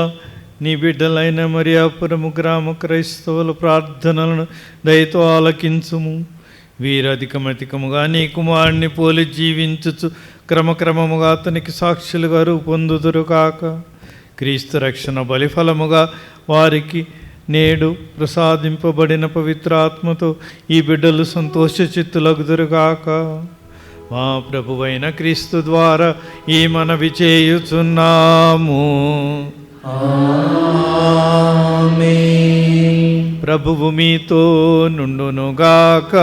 నీ బిడ్డలైన మరియాపురము గ్రామ క్రైస్తవుల ప్రార్థనలను దయతో ఆలకించుము. వీరధికమధికముగా నీ కుమారుని పోలి జీవించుచు క్రమక్రమముగా అతనికి సాక్షులుగా రూపొందుదురు కాక. క్రీస్తు రక్షణ బలిఫలముగా వారికి నేడు ప్రసాదింపబడిన పవిత్రాత్మతో ఈ బిడ్డలు సంతోష చిత్తులగుదురుగాక. మా ప్రభువైన క్రీస్తు ద్వారా ఈ మనవి చేయుచున్నాము. ప్రభువు మీతో నుండునుగాక.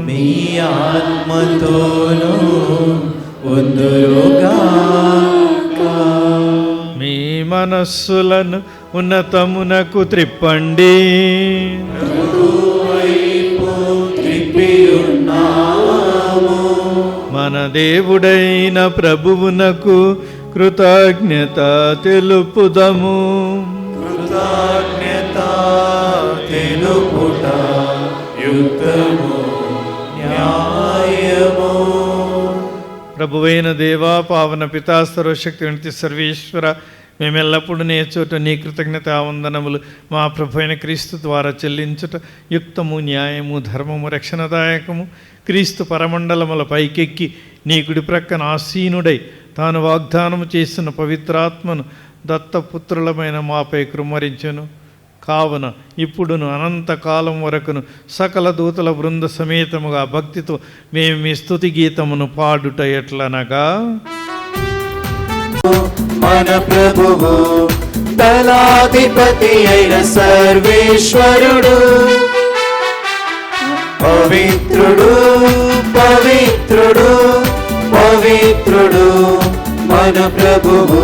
మీ ఆత్మతోను ఉందురుగాక. మీ మనస్సులను ఉన్నతమునకు త్రిప్పండి. ప్రభువైపు త్రిప్పి దేవుడైన ప్రభువునకు కృతజ్ఞత తెలుపుదము. కృతజ్ఞత తెలుపుట యుక్తము న్యాయము. ప్రభువైన దేవా, పావన పితా, సర్వశక్తి సర్వేశ్వర, మేమెల్లప్పుడూ నీ చోట నీ కృతజ్ఞత వందనములు మా ప్రభు అయిన క్రీస్తు ద్వారా చెల్లించుట యుక్తము, న్యాయము, ధర్మము, రక్షణదాయకము. క్రీస్తు పరమండలముల పైకెక్కి నీ కుడి ప్రక్కన ఆసీనుడై తాను వాగ్దానము చేసిన పవిత్రాత్మను దత్తపుత్రులమైన మాపై కృమ్మరించెను. కావున ఇప్పుడును అనంతకాలం వరకును సకల దూతల బృంద సమేతముగా భక్తితో మేము మీ స్తుతి గీతమును పాడుట ఎట్లనగా, మన ప్రభువు దళాధిపతి అయిన సర్వేశ్వరుడు పవిత్రుడు పవిత్రుడు పవిత్రుడు మన ప్రభువు.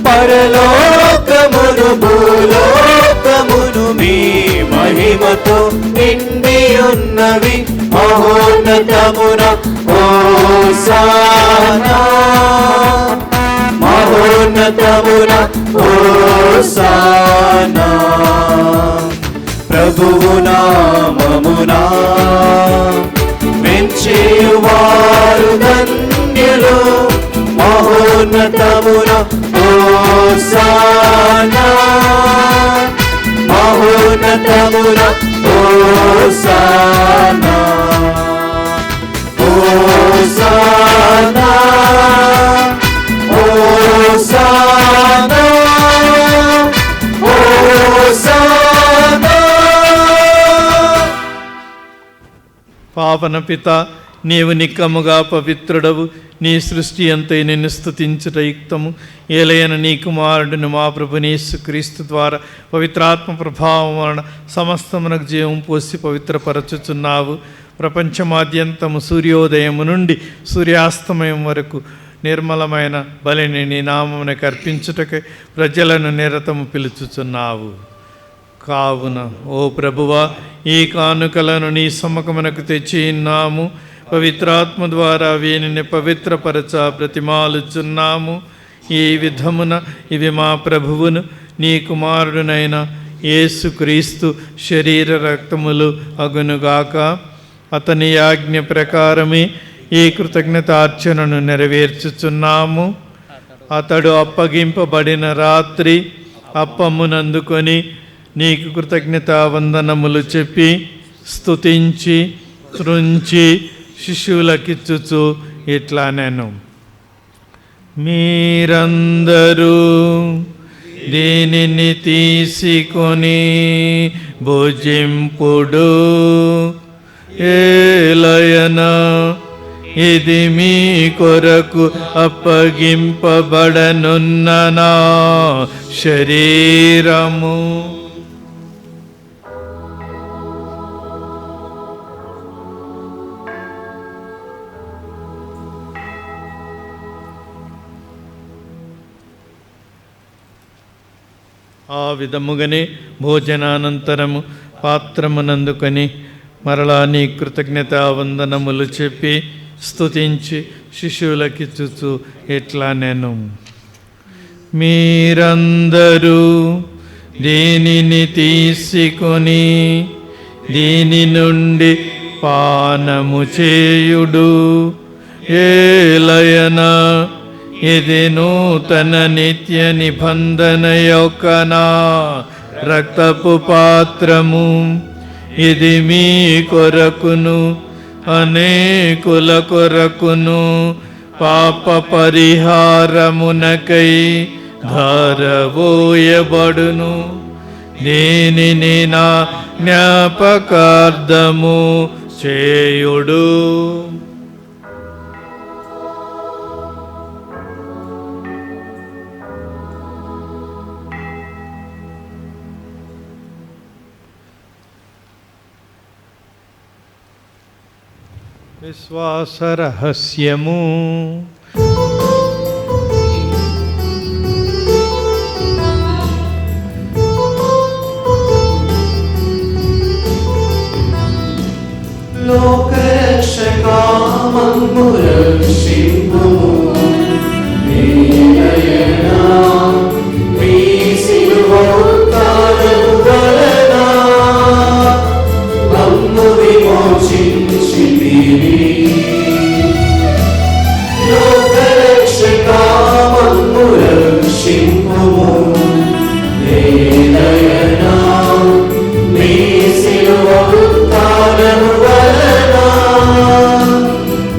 పరలోకమును భూలోకమును మీ మహిమతో నిండి ఉన్నవి. మహోన్నతమున హోసానా, మహోన్నతమున హోసానా. ప్రభువు నామమునా వెంచేయువారు ధన్యులు. మహోన్నతమున హోసానా, మహోన్నతమున హోసానా. హోసానా హోసానా హోసానా. పావన పిత, నీవు నిక్కముగా పవిత్రుడవు. నీ సృష్టి అంతై నిన్ను స్తుతించుట యుక్తము. ఏలైన నీ కుమారుడిని మా ప్రభు యేసు క్రీస్తు ద్వారా పవిత్రాత్మ ప్రభావం వలన సమస్తమునకు జీవం పోసి పవిత్రపరచుచున్నావు. ప్రపంచమాద్యంతము సూర్యోదయము నుండి సూర్యాస్తమయం వరకు నిర్మలమైన బలిని నీ నామమునకు అర్పించుటకై ప్రజలను నిరతము పిలుచుచున్నావు. కావున ఓ ప్రభువా, ఈ కానుకలను నీ సమ్మకమునకు తెచ్చి ఉన్నాము. పవిత్రాత్మ ద్వారా వీనిని పవిత్రపరచ బ్రతిమాలుచున్నాము. ఈ విధమున ఇవి మా ప్రభువును నీ కుమారుడునైన యేసుక్రీస్తు శరీర రక్తములు అగునుగాక. అతని ఆజ్ఞ ప్రకారమే ఈ కృతజ్ఞతార్చనను నెరవేర్చుచున్నాము. అతడు అప్పగింపబడిన రాత్రి అప్పమునందుకొని నీకు కృతజ్ఞతా వందనములు చెప్పి స్తుతించి త్రుంచి శిష్యులకిచ్చుచు ఇట్లా నేను, మీరందరూ దీనిని తీసుకొని భుజింపుడు. ఏలయన ఇది మీ కొరకు అప్పగింపబడనున్న నా శరీరము. ఆ విధముగానే భోజనానంతరము పాత్రమునందుకొని మరలా నీ కృతజ్ఞత వందనములు చెప్పి స్తుతించి శిష్యులకిచ్చుచు ఇట్లా నేను, మీరందరూ దీనిని తీసుకొని దీని నుండి పానము చేయుడు. ఏలయన ఇది నూతన నిత్య నిబంధన యొక్క నా రక్తపు పాత్రము. ఇది మీ కొరకును అనేకుల కొరకును పాప పరిహారమునకై ధారవోయబడును. దీనిని నా జ్ఞాపకార్థము చేయుడు. విశ్వాస రహస్యము. లోక రక్షకా మమ్ము రక్షింపుము. నీ దయన మీ శిలువ ఉత్థానము వలన మమ్ము విమోచించితివి. లోకరక్షకా మమ్ము రక్షింపుము. నీ దయన మీ శిలువ ఉత్థానము వలన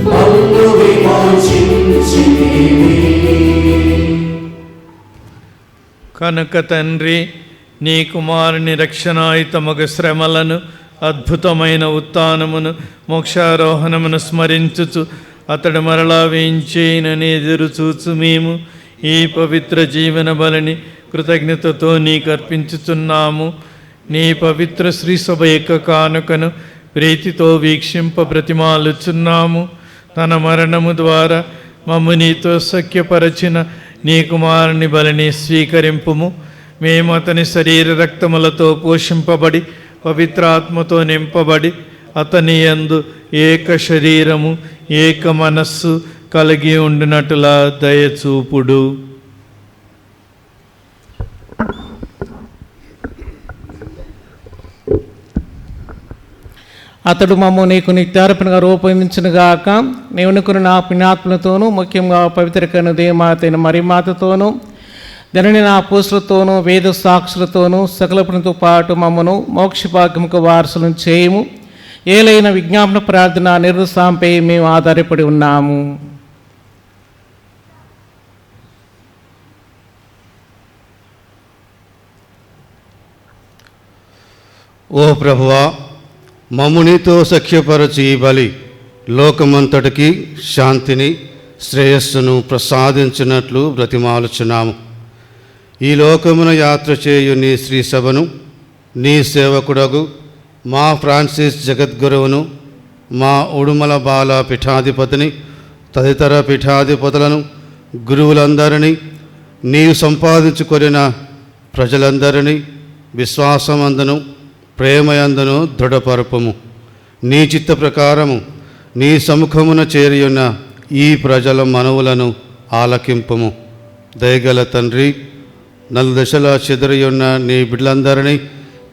మమ్ము విమోచించితివి. కనుక తండ్రి, నీ కుమారుని రక్షణాయుతమగు శ్రమలను, అద్భుతమైన ఉత్థానమును, మోక్షారోహణమును స్మరించుచు అతడు మరలా వేయించేనని ఎదురు చూచు మేము ఈ పవిత్ర జీవన బలిని కృతజ్ఞతతో నీకు అర్పించుచున్నాము. నీ పవిత్ర శ్రీసభ యొక్క కానుకను ప్రీతితో వీక్షింప బ్రతిమాలుచున్నాము. తన మరణము ద్వారా మమ్ము నీతో సఖ్యపరచిన నీ కుమారుని బలిని స్వీకరింపుము. మేము అతని శరీర రక్తములతో పోషింపబడి పవిత్రాత్మతో నింపబడి అతని యందు ఏక శరీరము ఏక మనస్సు కలిగి ఉండినట్లా దయచూపుడు. అతడు మమ్ము నీకు నిత్యార్పణగా రూపొందించిన గాక. నీవునుకుని నా పుణ్యాత్మలతోనూ, ముఖ్యంగా పవిత్రకను దేమాతైన మరి మాతతోనూ, ధరణి నా పూసులతోనూ, వేద సాక్షులతోనూ, సకలపునితో పాటు మమ్మను మోక్షభాగ్యముకు వారసులను చేయము. ఏలైన విజ్ఞాపన ప్రార్థన నిరుత్సాహంపై మేము ఆధారపడి ఉన్నాము. ఓ ప్రభువా, మమ్ము నీతో సఖ్యపరచి ఈ బలి లోకమంతటికి శాంతిని, శ్రేయస్సును ప్రసాదించినట్లు బ్రతిమాలుచున్నాము. ఈ లోకమున యాత్ర చేయు నీ శ్రీ సభను, నీ సేవకుడగు మా ఫ్రాన్సిస్ జగద్గురువును, మా ఉడుమల బాల పీఠాధిపతిని, తదితర పీఠాధిపతులను, గురువులందరినీ, నీవు సంపాదించుకొనిన ప్రజలందరినీ విశ్వాసమందును ప్రేమయందును దృఢపరపము. నీ చిత్త ప్రకారము నీ సముఖమున చేరియున్న ఈ ప్రజల మనవులను ఆలకింపము. దయగల తండ్రి, నలుదశలా చెదరియున్న నీ బిడ్డలందరినీ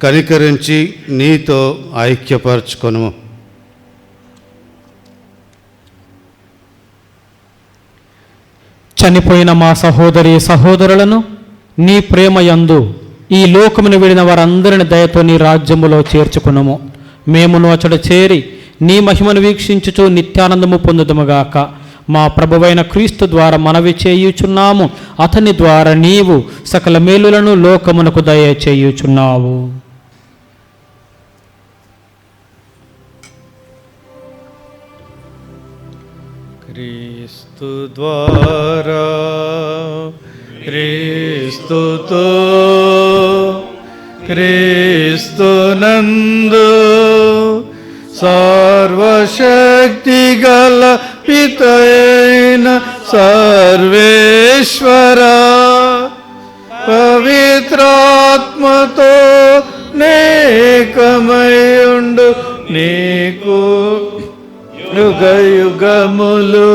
కనికరించి నీతో ఐక్యపరచుకొనుము. చనిపోయిన మా సహోదరి సహోదరులను నీ ప్రేమయందు ఈ లోకమును విడిన వారందరిని దయతో నీ రాజ్యములో చేర్చుకునము. మేమును అచట చేరి నీ మహిమను వీక్షించుచు నిత్యానందము పొందుదముగాక. మా ప్రభువైన క్రీస్తు ద్వారా మనవి చేయుచున్నాము. అతని ద్వారా నీవు సకల మేలులను లోకమునకు దయచేయుచున్నావు. క్రీస్తు ద్వారా, క్రీస్తుతో, క్రీస్తునందు సర్వశక్తి గల పితయైన సర్వేశ్వర పవిత్రాత్మతో నేకమయుండు నీకు యుగయుగములు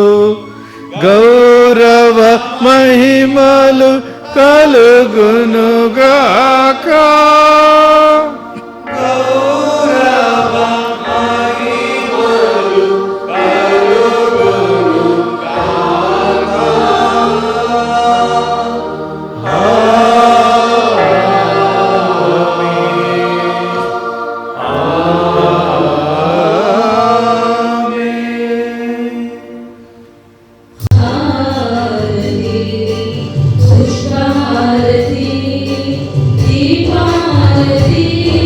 గౌరవ మహిమలు కలుగునుగాక. Pushparati, Deepalati.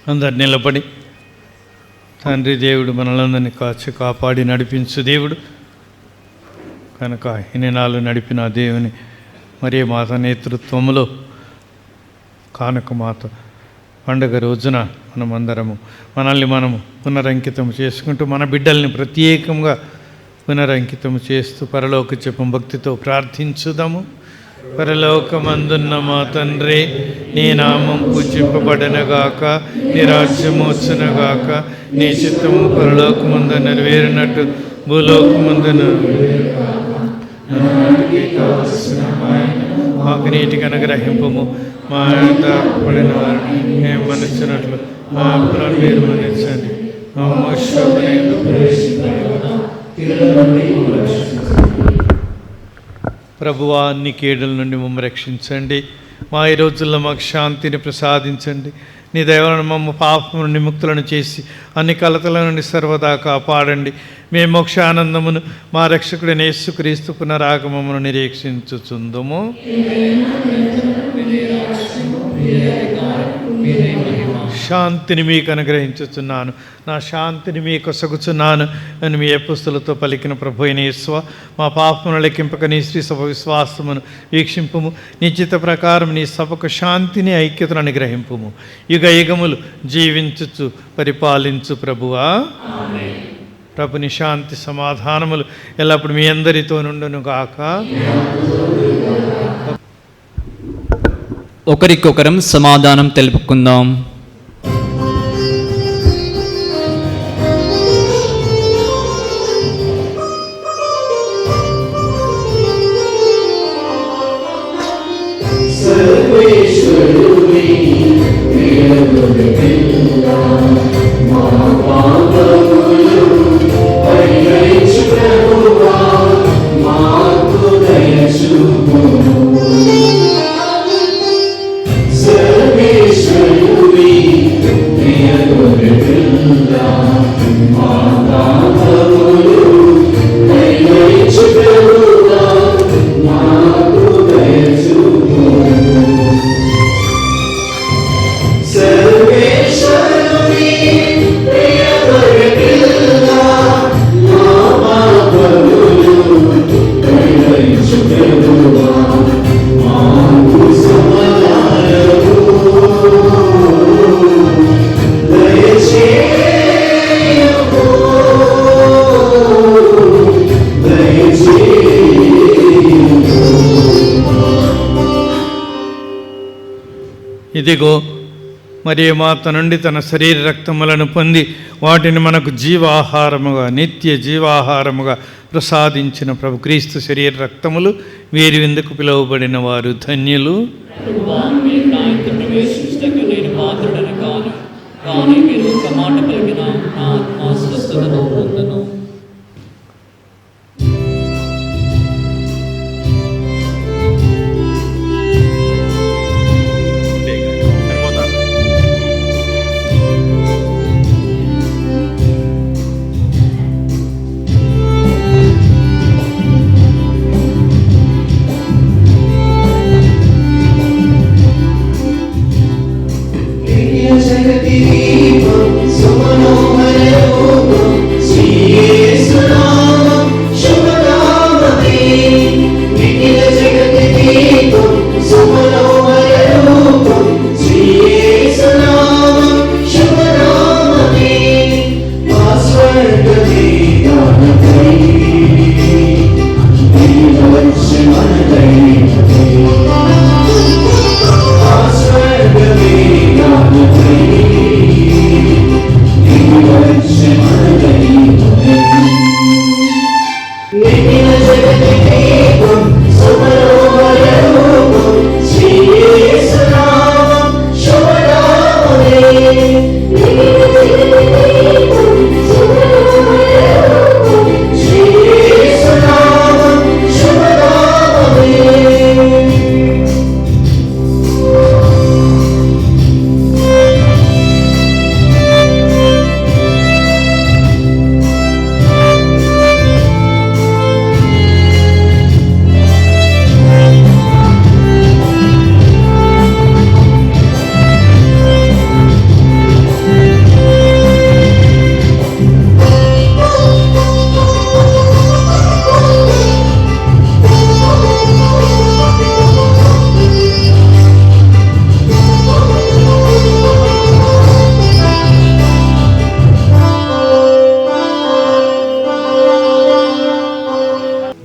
అందరు నిలబడి, తండ్రి దేవుడు మనలందరినీ కాచి కాపాడి నడిపించు దేవుడు కనుక ఇన్ని నాళ్ళు నడిపిన దేవుని మరియ మాత నేతృత్వంలో కానుక మాత పండుగ రోజున మనమందరము మనల్ని మనము పునరంకితం చేసుకుంటూ మన బిడ్డల్ని ప్రత్యేకంగా పునరంకితం చేస్తూ పరలోక చెప్పం భక్తితో ప్రార్థించుదాము. పరలోకమందున్న మా తండ్రి, నీ నామం పూజింపబడనగాక, నీ రాజ్యము వచ్చునగాక, నీ చిత్తము పరలోకమందు నెరవేరినట్టు భూలోకమందున మాకు నీటికి అనుగ్రహింపము, మా పడిన వారిని మేము మన్నించినట్లు మా అప్పులను మీరు మన్నించండి, మా మోక్షోపనయందు ప్రభువా అన్ని కీడుల నుండి మమ్మల్ని రక్షించండి. మా ఈ రోజుల్లో మాకు శాంతిని ప్రసాదించండి. నీ దయవలన మమ్మ పాపం నుండి ముక్తులను చేసి అన్ని కలతల నుండి సర్వదా కాపాడండి. మేము మోక్షానందమును మా రక్షకుడైన యేసుక్రీస్తు పునరాగమమును నిరీక్షించుచుందుము. శాంతిని మీకు అనుగ్రహించుచున్నాను, నా శాంతిని మీకు కొసగుచున్నాను అని మీ అపోస్తలులతో పలికిన ప్రభు అయిన యేసువా, మా పాపమును లెక్కింపక నీ శ్రీ సభ విశ్వాసమును వీక్షింపుము. నీ చిత్త ప్రకారం నీ సభకు శాంతిని ఐక్యతను అనుగ్రహింపుము. యుగ యుగములు జీవించుచు పరిపాలించు ప్రభువా. ప్రభుని శాంతి సమాధానములు ఎల్లప్పుడు మీ అందరితో నుండును గాక. ఒకరికొకరం సమాధానం తెలుపుకుందాం. ఇదిగో మరియ మాత నుండి తన శరీర రక్తములను పొంది వాటిని మనకు జీవాహారముగా, నిత్య జీవాహారముగా ప్రసాదించిన ప్రభు క్రీస్తు శరీర రక్తములు వీరి విందుకు పిలువబడిన వారు ధన్యులు. జగతి దీపం సుమనోహర రూపం శ్రీ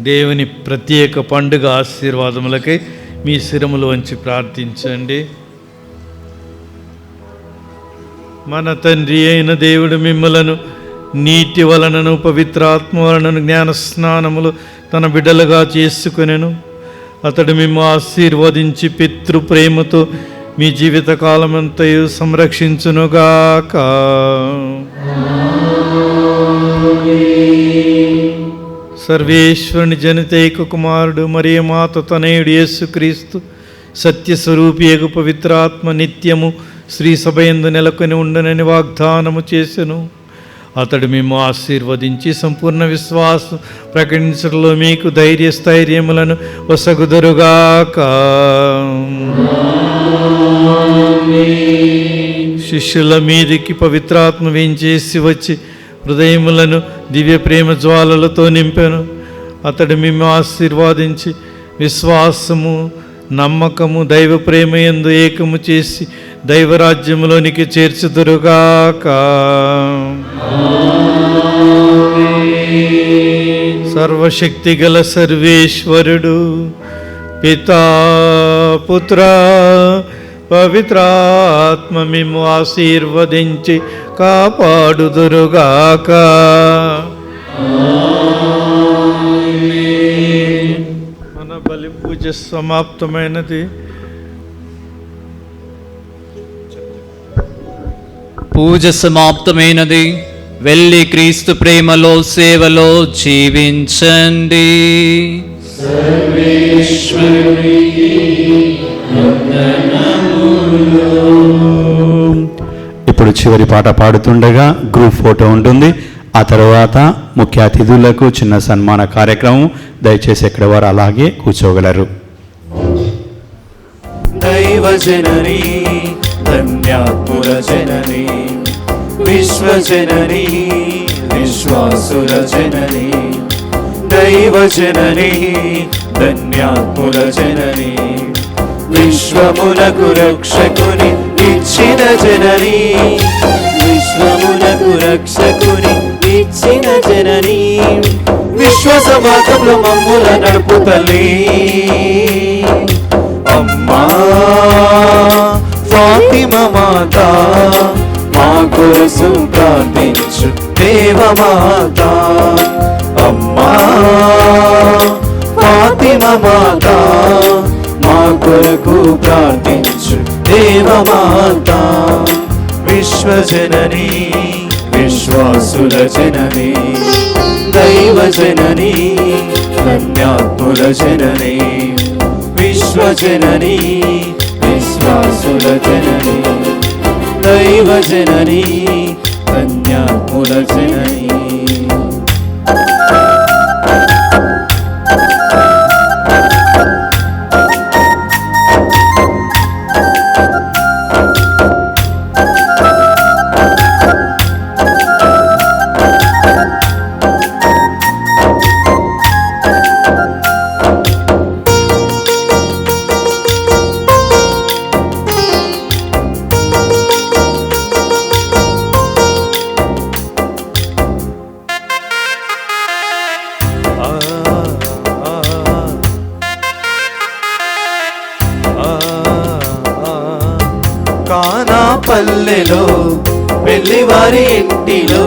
దేవుని ప్రత్యేక పండుగ ఆశీర్వాదములకై మీ శిరములు వంచి ప్రార్థించండి. మన తండ్రి అయిన దేవుడు మిమ్మలను నీటి వలనను పవిత్రాత్మ వలనను జ్ఞాన స్నానములు తన బిడ్డలుగా చేసుకొనెను. అతడు మిమ్ము ఆశీర్వదించి పితృ ప్రేమతో మీ జీవితకాలమంతయు సంరక్షించునుగాక. సర్వేశ్వరుని జనితైక కుమారుడు మరియ మాత తనయుడు యేసుక్రీస్తు సత్యస్వరూపియగు పవిత్రాత్మ నిత్యము శ్రీ సభయందు నెలకొని ఉండనని వాగ్దానము చేసెను. అతడు మేము ఆశీర్వదించి సంపూర్ణ విశ్వాసం ప్రకటించడంలో మీకు ధైర్యస్థైర్యములను వసగుదరుగాక. శిష్యుల మీదికి పవిత్రాత్మ వేంచేసి వచ్చి హృదయములను దివ్య ప్రేమ జ్వాలలతో నింపెను. అతడు మేము ఆశీర్వాదించి విశ్వాసము నమ్మకము దైవ ప్రేమ యందు ఏకము చేసి దైవరాజ్యములోనికి చేర్చుదురుగాక. సర్వశక్తి గల సర్వేశ్వరుడు పితా పుత్ర పవిత్రాత్మ మిమ్ము ఆశీర్వదించి కాపాడుదురుగాక. మన బలి పూజ సమాప్తమైనది. పూజ సమాప్తమైనది. వెళ్ళి క్రీస్తు ప్రేమలో సేవలో జీవించండి. ఇప్పుడు చివరి పాట పాడుతుండగా గ్రూప్ ఫోటో ఉంటుంది. ఆ తర్వాత ముఖ్య అతిథులకు చిన్న సన్మాన కార్యక్రమం. దయచేసి ఎక్కడ వారు అలాగే కూర్చోగలరు. దైవజననీ ధన్యాత్ముల జననీ విశ్వజననీ విశ్వాసుల జననీ దైవజననీ ధన్యాత్ముల జననీ విశ్వమునకు రక్షకుని ఇచ్చిన జననీ విశ్వమునకు రక్షకుని ఇచ్చిన జననీ విశ్వసమాజంలో మమ్ముల నడుపు తల్లి అమ్మా ఫాతిమా మాత మా కొరకు ప్రార్థించు దేవమాత. అమ్మా ఫాతిమా మాత మా కొరకు ప్రార్థించు దేవమాత. విశ్వజననీ విశ్వాసుల జననీ దైవజననీ ధన్యాత్ముల జననీ విశ్వజననీ విశ్వాసుల జననీ దైవజననీ ధన్యాత్ముల జననీ. కానా పల్లెలో పెళ్లివారి ఇంటిలో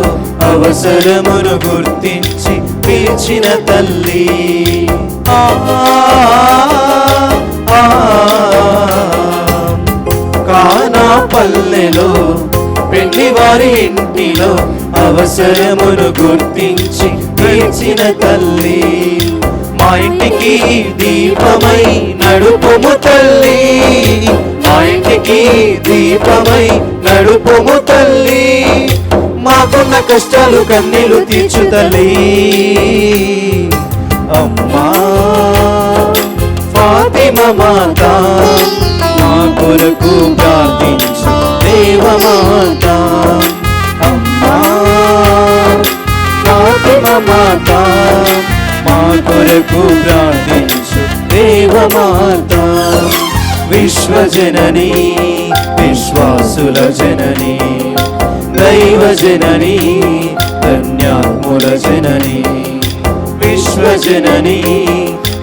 అవసరమును గుర్తించి పిలిచిన తల్లి. కానా పల్లెలో పెళ్లివారి ఇంటిలో అవసరమును గుర్తించి పిలిచిన తల్లి. మా ఇంటికి దీపమై నడుపుము తల్లి మా ఇంటికి దీపమై నడుపుము తల్లి మాకున్న కష్టాలు కన్నీలు తీర్చు తల్లి. అమ్మా ఫాతిమా మాత మా కొరకు ప్రార్థించు దేవమాత. అమ్మా ఫాతిమా మాత మా కొరకు ప్రార్థించు దేవమాత. విశ్వజననీ విశ్వాసుల జననీ దైవజననీ ధన్యాత్ముల జననీ విశ్వ విశ్వజనని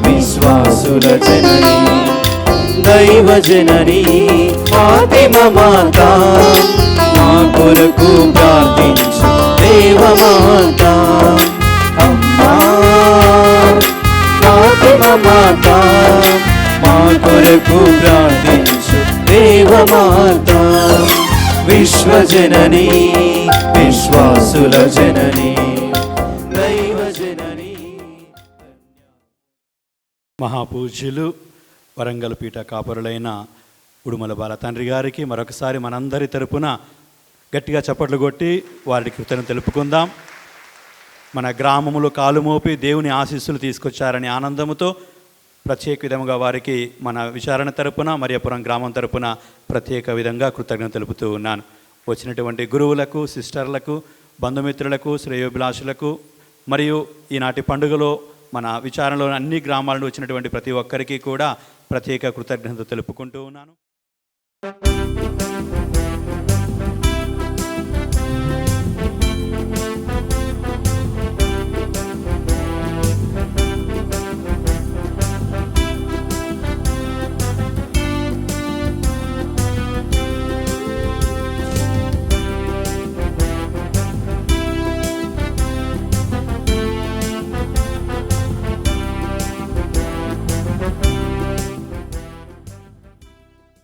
విశ్వాసుల జనని దైవజనని ఫాతిమా మాత మా కొరకు ప్రార్థించు దేవమాత అమ్మా ఫాతిమా మాత మా కొరకు ప్రార్థించు దేవమాత విశ్వజనని విశ్వాసుల జనని దైవజనని. మహాపూజ్యులు వరంగల్ పీఠ కాపురులైన ఉడుమల బాల తండ్రి గారికి మరొకసారి మనందరి తరపున గట్టిగా చప్పట్లు కొట్టి వారికి కృతజ్ఞతలు తెలుపుకుందాం. మన గ్రామములో కాలు మోపి దేవుని ఆశీస్సులు తీసుకొచ్చారని ఆనందముతో ప్రత్యేక విధంగా వారికి మన విచారణ తరపున మరియపురం గ్రామం తరపున ప్రత్యేక విధంగా కృతజ్ఞత తెలుపుతూ ఉన్నాను. వచ్చినటువంటి గురువులకు, సిస్టర్లకు, బంధుమిత్రులకు, శ్రేయోభిలాషులకు మరియు ఈనాటి పండుగలో మన విచారణలో అన్ని గ్రామాల నుండి వచ్చినటువంటి ప్రతి ఒక్కరికి కూడా ప్రత్యేక కృతజ్ఞత తెలుపుకుంటూ ఉన్నాను.